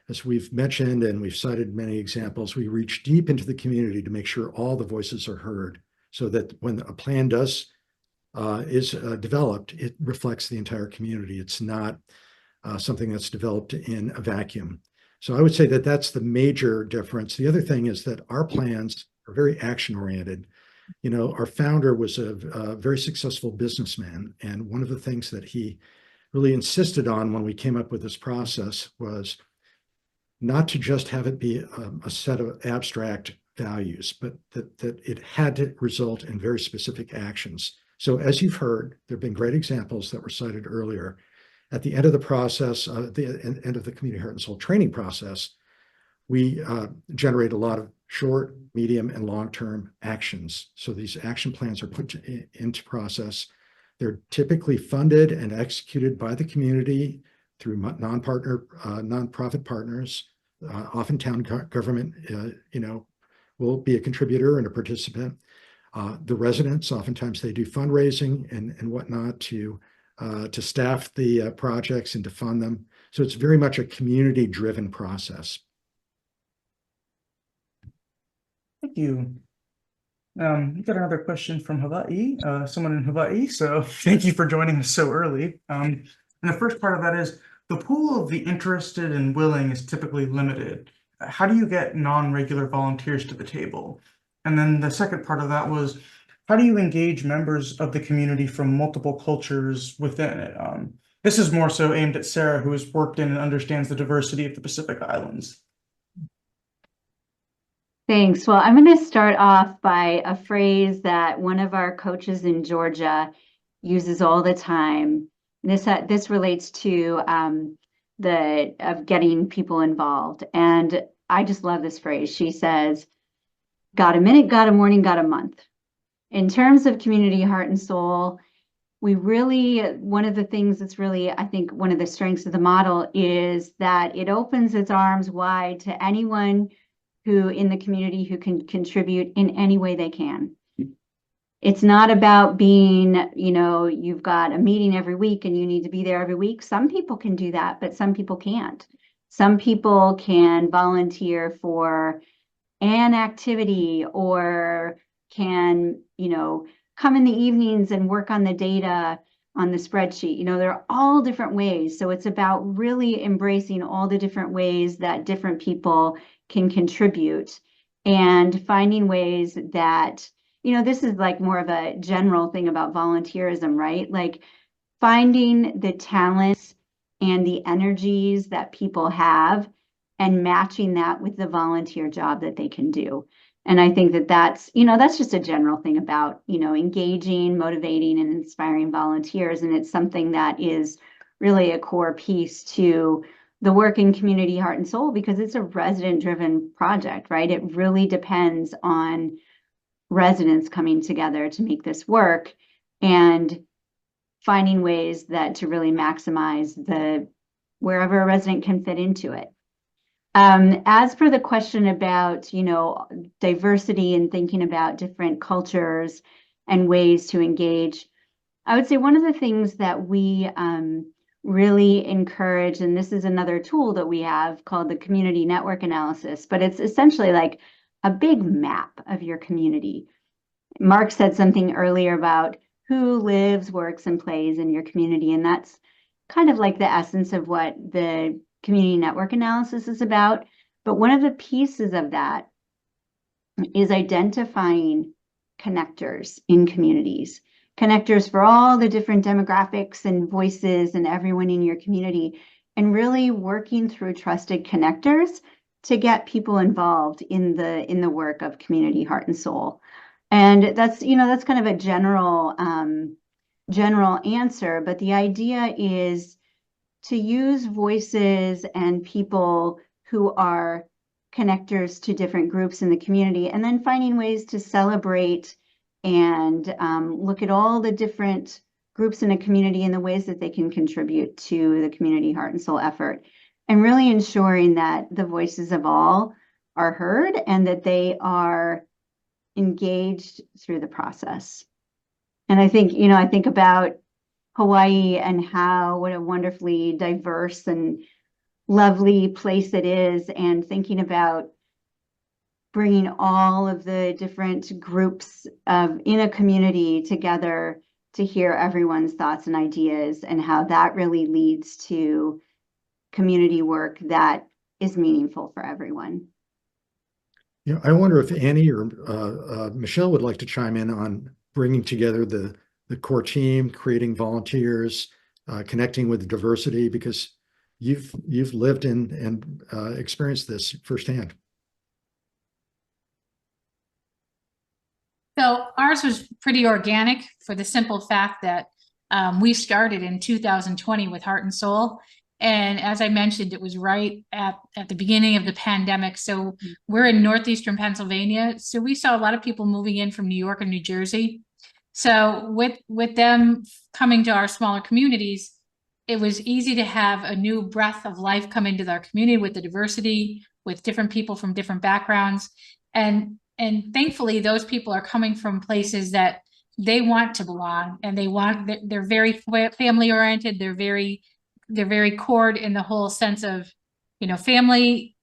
B: As we've mentioned, and we've cited many examples, we reach deep into the community to make sure all the voices are heard so that when a plan is developed, it reflects the entire community. It's not something that's developed in a vacuum. So I would say that that's the major difference. The other thing is that our plans are very action-oriented. Our founder was a very successful businessman, and one of the things that he really insisted on when we came up with this process was not to just have it be a set of abstract values, but that it had to result in very specific actions. So as you've heard, there have been great examples that were cited earlier. At the end of the process, the end of the Community Heart and Soul training process, we generate a lot of short, medium, and long-term actions. So these action plans are put into process. They're typically funded and executed by the community through nonprofit partners. Often town government, will be a contributor and a participant. The residents, oftentimes they do fundraising and whatnot to staff the projects and to fund them. So it's very much a community-driven process.
A: Thank you. We got another question from Hawaii, someone in Hawaii. So thank you for joining us so early. And the first part of that is the pool of the interested and willing is typically limited. How do you get non-regular volunteers to the table? And then the second part of that was, how do you engage members of the community from multiple cultures within it? This is more so aimed at Sarah, who has worked in and understands the diversity of the Pacific Islands.
C: Thanks. Well, I'm going to start off by a phrase that one of our coaches in Georgia uses all the time. This relates to of getting people involved. And I just love this phrase. She says, got a minute, got a morning, got a month. In terms of community heart and soul, we really, one of the things that's really, I think, one of the strengths of the model is that it opens its arms wide to anyone who in the community who can contribute in any way they can. It's not about being, you've got a meeting every week and you need to be there every week. Some people can do that, but some people can't. Some people can volunteer for an activity or can, come in the evenings and work on the data on the spreadsheet. There are all different ways. So it's about really embracing all the different ways that different people can contribute and finding ways that, this is like more of a general thing about volunteerism, right? Like finding the talents and the energies that people have and matching that with the volunteer job that they can do. And I think that that's just a general thing about, engaging, motivating, and inspiring volunteers. And it's something that is really a core piece to the work in community heart and soul, because it's a resident-driven project, right? It really depends on residents coming together to make this work and finding ways that to really maximize wherever a resident can fit into it. As for the question about, diversity and thinking about different cultures and ways to engage, I would say one of the things that we really encourage, and this is another tool that we have called the community network analysis, but it's essentially like a big map of your community. Mark said something earlier about who lives, works, and plays in your community, and that's kind of like the essence of what the community network analysis is about. But one of the pieces of that is identifying connectors in communities, connectors for all the different demographics and voices and everyone in your community, and really working through trusted connectors to get people involved in the work of community heart and soul. And that's kind of a general answer, but the idea is to use voices and people who are connectors to different groups in the community, and then finding ways to celebrate and look at all the different groups in a community and the ways that they can contribute to the community heart and soul effort, and really ensuring that the voices of all are heard and that they are engaged through the process. And I think about Hawaii and what a wonderfully diverse and lovely place it is, and thinking about bringing all of the different groups in a community together to hear everyone's thoughts and ideas, and how that really leads to community work that is meaningful for everyone.
B: Yeah, I wonder if Annie or Michelle would like to chime in on bringing together the core team, creating volunteers, connecting with diversity, because you've lived and experienced this firsthand.
D: So ours was pretty organic, for the simple fact that we started in 2020 with Heart and Soul. And as I mentioned, it was right at the beginning of the pandemic. So we're in northeastern Pennsylvania. So we saw a lot of people moving in from New York and New Jersey. So with them coming to our smaller communities, it was easy to have a new breath of life come into our community with the diversity, with different people from different backgrounds. And thankfully those people are coming from places that they want to belong, and they're very family oriented. They're very core in the whole sense of, family,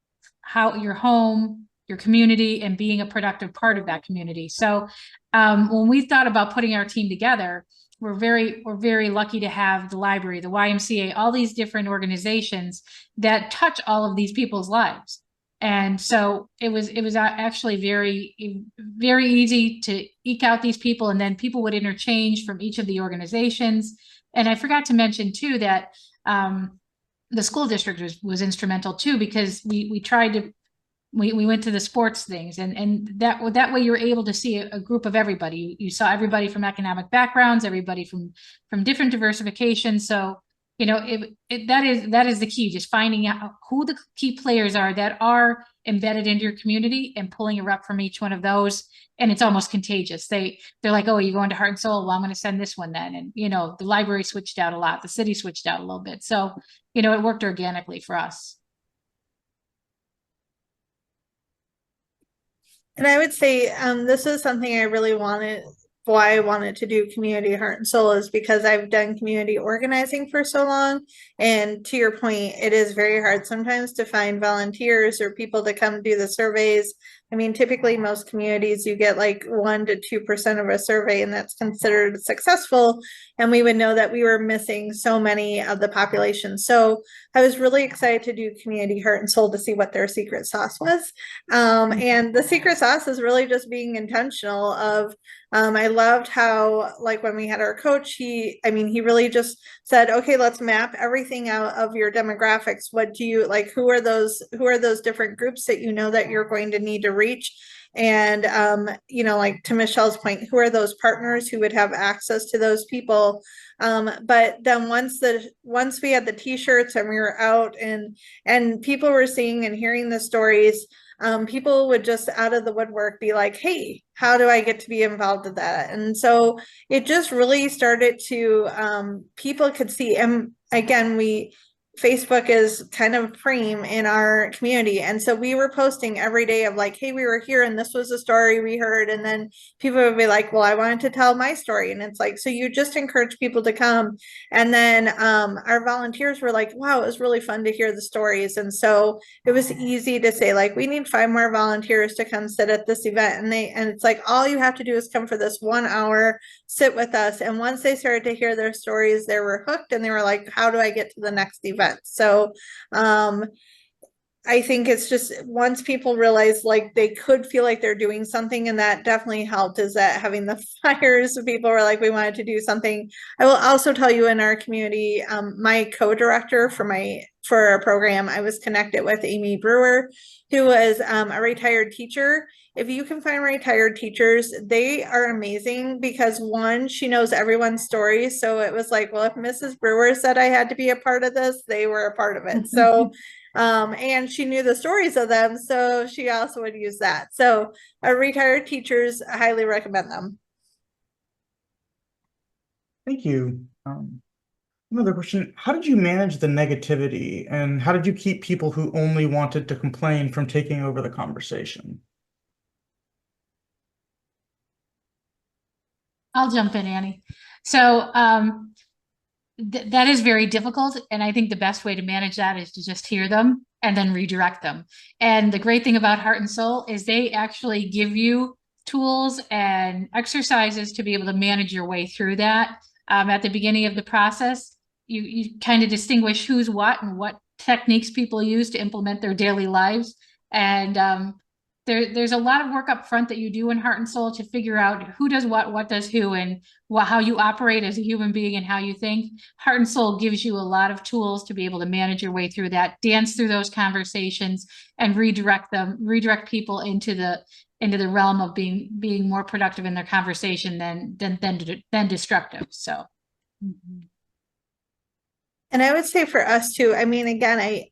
D: how your home, your community, and being a productive part of that community. So when we thought about putting our team together, we're very lucky to have the library, the YMCA, all these different organizations that touch all of these people's lives. And so it was actually very easy to eke out these people, and then people would interchange from each of the organizations. And I forgot to mention too that the school district was instrumental too, because we tried to we went to the sports things, and that way you're able to see a group of everybody. You saw everybody from economic backgrounds, everybody from different diversification. So that is the key, just finding out who the key players are that are embedded into your community and pulling a rep from each one of those. And it's almost contagious. They're like, oh, you're going to Heart and Soul, well, I'm going to send this one then. And the library switched out a lot, the city switched out a little bit, so it worked organically for us.
E: And I would say this is something I really why I wanted to do Community Heart and Soul, is because I've done community organizing for so long. And to your point, it is very hard sometimes to find volunteers or people to come do the surveys. I mean, typically most communities, you get like 1 to 2% of a survey, and that's considered successful. And we would know that we were missing so many of the population. So I was really excited to do Community Heart and Soul to see what their secret sauce was. And the secret sauce is really just being intentional of, I loved how, like, when we had our coach, he really just said, okay, let's map everything out of your demographics. What do you like? Who are those different groups that that you're going to need to reach? And, like to Michelle's point, who are those partners who would have access to those people? But then once we had the t-shirts and we were out and people were seeing and hearing the stories, people would just out of the woodwork be like, hey, how do I get to be involved in that? And so it just really started to, people could see, and again, Facebook is kind of preem in our community. And so we were posting every day of like, hey, we were here and this was a story we heard. And then people would be like, well, I wanted to tell my story. And it's like, so you just encourage people to come. And then our volunteers were like, wow, it was really fun to hear the stories. And so it was easy to say, like, we need 5 more volunteers to come sit at this event. And it's like, all you have to do is come for this 1 hour, sit with us. And once they started to hear their stories, they were hooked, and they were like, how do I get to the next event? So I think it's just once people realize like they could feel like they're doing something, and that definitely helped, is that having the flyers, people were like, we wanted to do something. I will also tell you, in our community, my co-director for our program, I was connected with Amy Brewer, who was a retired teacher. If you can find retired teachers, they are amazing, because one, she knows everyone's stories. So it was like, well, if Mrs. Brewer said I had to be a part of this, they were a part of it. So, and she knew the stories of them, so she also would use that. So retired teachers, I highly recommend them.
A: Thank you. Another question, how did you manage the negativity, and how did you keep people who only wanted to complain from taking over the conversation?
D: I'll jump in, Annie. So that is very difficult. And I think the best way to manage that is to just hear them and then redirect them. And the great thing about Heart and Soul is they actually give you tools and exercises to be able to manage your way through that. At the beginning of the process, you kind of distinguish who's what and what techniques people use to implement their daily lives. And there's a lot of work up front that you do in Heart and Soul to figure out who does what does who, and how you operate as a human being and how you think. Heart and Soul gives you a lot of tools to be able to manage your way through that, dance through those conversations, and redirect people into the realm of being more productive in their conversation than destructive. So. Mm-hmm.
E: And I would say for us too, I mean, again,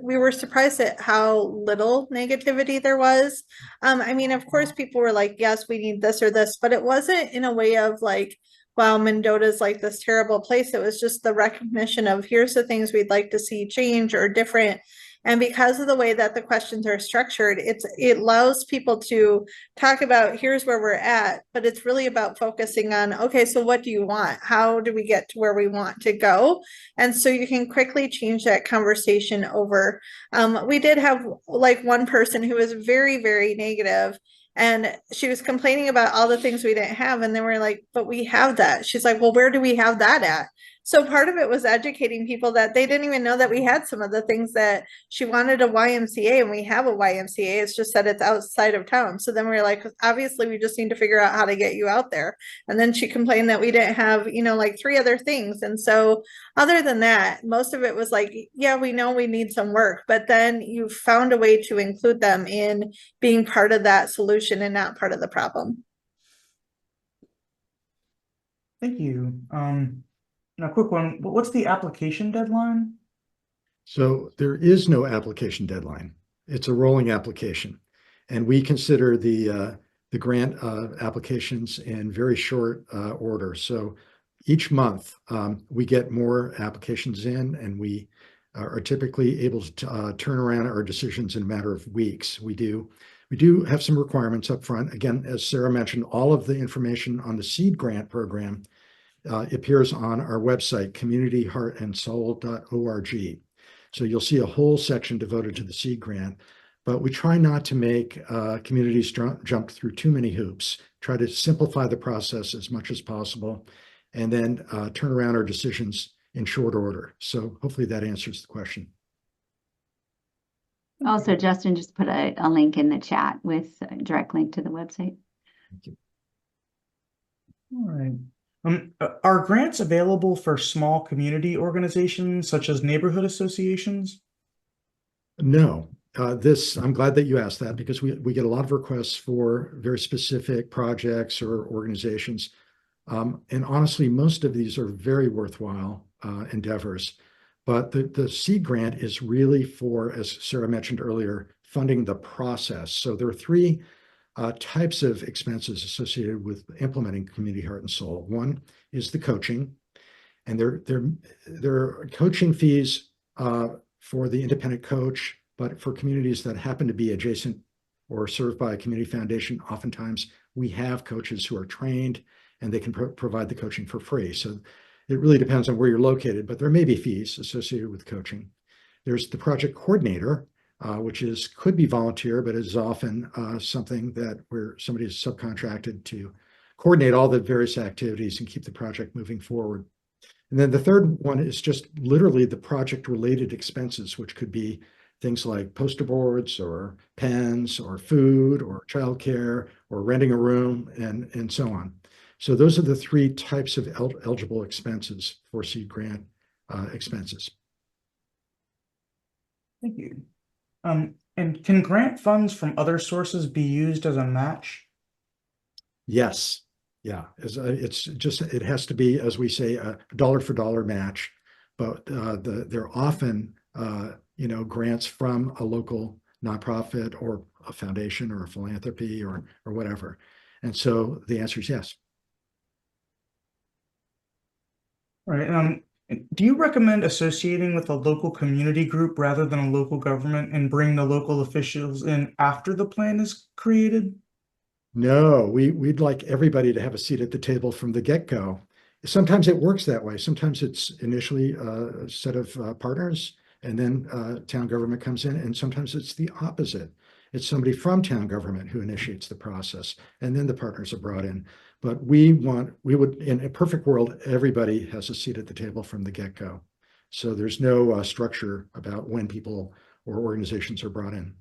E: we were surprised at how little negativity there was. I mean, of course, people were like, yes, we need this or this, but it wasn't in a way of like, wow, Mendota's like this terrible place. It was just the recognition of, here's the things we'd like to see change or different. And because of the way that the questions are structured, it allows people to talk about here's where we're at, but it's really about focusing on, okay, so what do you want? How do we get to where we want to go? And so you can quickly change that conversation over. We did have like one person who was very, very negative, and she was complaining about all the things we didn't have. And then we're like, but we have that. She's like, well, where do we have that at? So part of it was educating people that they didn't even know that we had some of the things that she wanted a YMCA, and we have a YMCA. It's just that it's outside of town. So then we were like, obviously we just need to figure out how to get you out there. And then she complained that we didn't have, like 3 other things. And so other than that, most of it was like, yeah, we know we need some work, but then you found a way to include them in being part of that solution and not part of the problem.
A: Thank you. Now, quick one. What's the application deadline?
B: So there is no application deadline. It's a rolling application. And we consider the grant applications in very short order. So each month we get more applications in, and we are typically able to turn around our decisions in a matter of weeks. We do have some requirements up front. Again, as Sarah mentioned, all of the information on the seed grant program appears on our website, communityheartandsoul.org. So you'll see a whole section devoted to the seed grant, but we try not to make communities jump through too many hoops, try to simplify the process as much as possible, and then turn around our decisions in short order. So hopefully that answers the question.
C: Also, Justin just put a link in the chat with a direct link to the website.
B: Thank you.
A: All right. Are grants available for small community organizations such as neighborhood associations?
B: No. I'm glad that you asked that, because we get a lot of requests for very specific projects or organizations. And honestly, most of these are very worthwhile endeavors. But the seed grant is really for, as Sarah mentioned earlier, funding the process. So there are 3 types of expenses associated with implementing Community Heart and Soul. One is the coaching, and there are coaching fees for the independent coach, but for communities that happen to be adjacent or served by a community foundation, oftentimes we have coaches who are trained and they can provide the coaching for free. So it really depends on where you're located, but there may be fees associated with coaching. There's the project coordinator, which could be volunteer, but is often something where somebody is subcontracted to coordinate all the various activities and keep the project moving forward. And then the third one is just literally the project related expenses, which could be things like poster boards or pens or food or childcare or renting a room and so on. So those are the 3 types of eligible expenses for seed grant expenses.
A: Thank you. And can grant funds from other sources be used as a match?
B: Yes. Yeah. It has to be, as we say, a dollar for dollar match, but there are often, grants from a local nonprofit or a foundation or a philanthropy or whatever. And so the answer is yes.
A: All right. Do you recommend associating with a local community group rather than a local government and bring the local officials in after the plan is created?
B: No, we'd like everybody to have a seat at the table from the get-go. Sometimes it works that way. Sometimes it's initially a set of partners, and then town government comes in, and sometimes it's the opposite. It's somebody from town government who initiates the process, and then the partners are brought in. But we would, in a perfect world, everybody has a seat at the table from the get-go. So there's no structure about when people or organizations are brought in.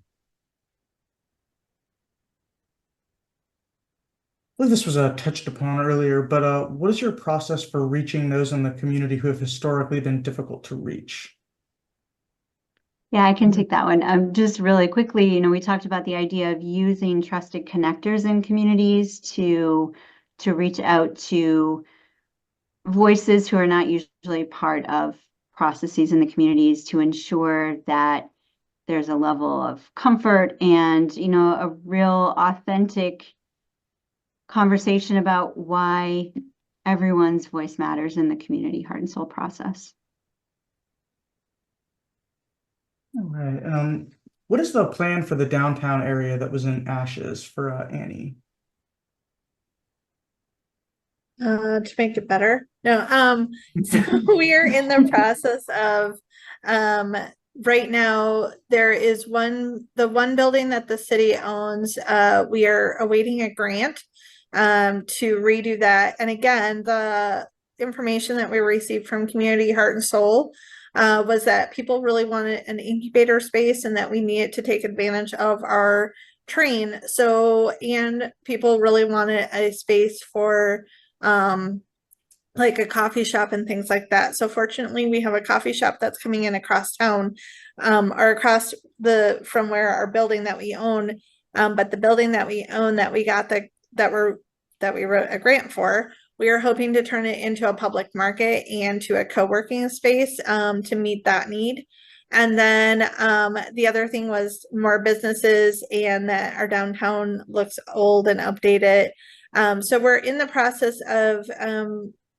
A: I believe this was touched upon earlier, but what is your process for reaching those in the community who have historically been difficult to reach?
C: Yeah, I can take that one. Just really quickly, we talked about the idea of using trusted connectors in communities to reach out to voices who are not usually part of processes in the communities, to ensure that there's a level of comfort and, a real authentic conversation about why everyone's voice matters in the Community Heart and Soul process.
A: All right. What is the plan for the downtown area that was in ashes for Annie?
E: To make it better. No, so we are in the process of, right now, there is the one building that the city owns, we are awaiting a grant, to redo that. And again, the information that we received from Community Heart and Soul, was that people really wanted an incubator space and that we needed to take advantage of our train. So, and people really wanted a space for, like a coffee shop and things like that. So fortunately, we have a coffee shop that's coming in across town, or across from where our building that we own. But the building that we own that we got that we wrote a grant for, we are hoping to turn it into a public market and to a co-working space, to meet that need. And then the other thing was more businesses, and that our downtown looks old and updated. So we're in the process of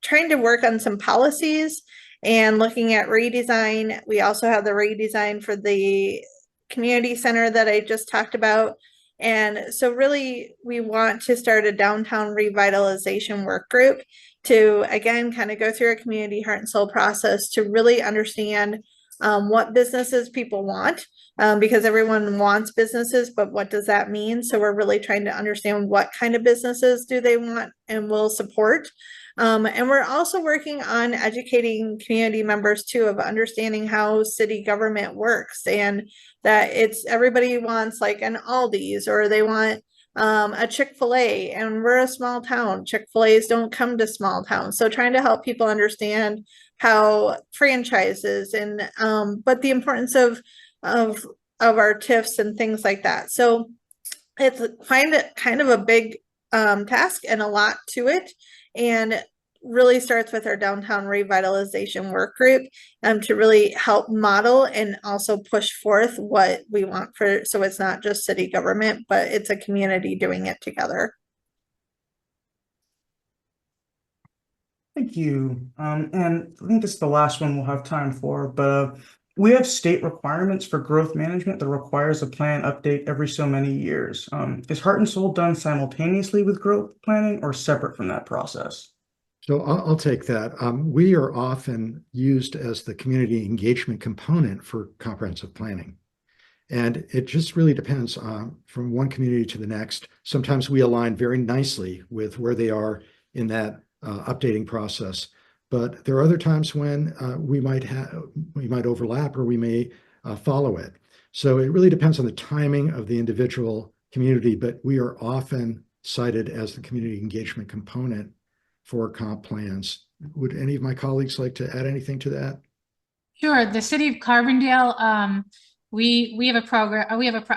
E: trying to work on some policies and looking at redesign. We also have the redesign for the community center that I just talked about. And so really, we want to start a downtown revitalization work group to, again, kind of go through a community heart and soul process to really understand what businesses people want, because everyone wants businesses, but what does that mean? So we're really trying to understand what kind of businesses do they want and will support. And we're also working on educating community members too, of understanding how city government works, and that everybody wants like an Aldi's, or they want a Chick-fil-A, and we're a small town. Chick-fil-A's don't come to small towns. So trying to help people understand how franchises and but the importance of our TIFs and things like that. So it's kind of a big task and a lot to it, and really starts with our downtown revitalization work group, to really help model and also push forth what we want so it's not just city government, but it's a community doing it together.
A: Thank you. And I think this is the last one we'll have time for, but we have state requirements for growth management that requires a plan update every so many years. Is Heart and Soul done simultaneously with growth planning or separate from that process?
B: So I'll take that. We are often used as the community engagement component for comprehensive planning. And it just really depends from one community to the next. Sometimes we align very nicely with where they are in that updating process. But there are other times when we might overlap, or we may follow it. So it really depends on the timing of the individual community, but we are often cited as the community engagement component for comp plans. Would any of my colleagues like to add anything to that?
D: Sure. The city of Carbondale, we have a program. We have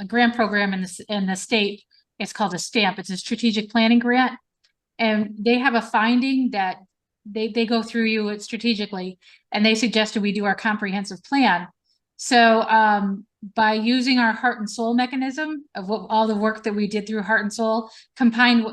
D: a grant program in the state. It's called a STAMP. It's a strategic planning grant, and they have a finding that they go through you strategically, and they suggested we do our comprehensive plan. So by using our heart and soul mechanism of all the work that we did through Heart and Soul, combined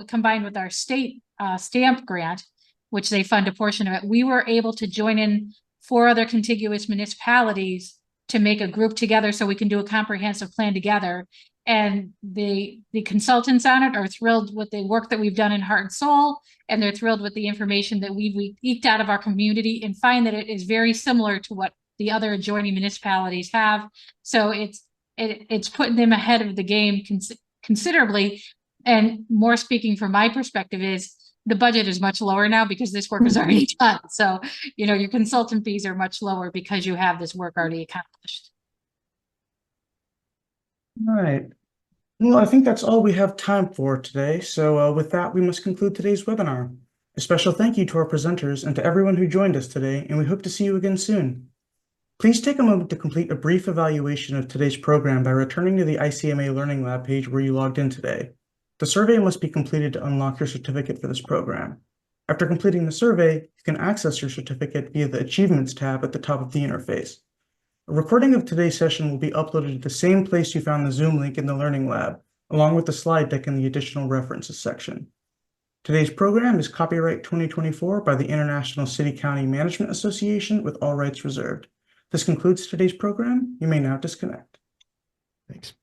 D: with our state STAMP grant, which they fund a portion of it, we were able to join in 4 other contiguous municipalities to make a group together so we can do a comprehensive plan together. And the consultants on it are thrilled with the work that we've done in Heart and Soul, and they're thrilled with the information that we eked out of our community, and find that it is very similar to what the other adjoining municipalities have. So it's putting them ahead of the game considerably. And more speaking from my perspective is the budget is much lower now because this work is already done. So, your consultant fees are much lower because you have this work already accomplished.
A: All right. Well, I think that's all we have time for today. So with that, we must conclude today's webinar. A special thank you to our presenters and to everyone who joined us today, and we hope to see you again soon. Please take a moment to complete a brief evaluation of today's program by returning to the ICMA Learning Lab page where you logged in today. The survey must be completed to unlock your certificate for this program. After completing the survey, you can access your certificate via the Achievements tab at the top of the interface. A recording of today's session will be uploaded to the same place you found the Zoom link in the Learning Lab, along with the slide deck in the Additional References section. Today's program is copyright 2024 by the International City County Management Association with all rights reserved. This concludes today's program. You may now disconnect.
B: Thanks.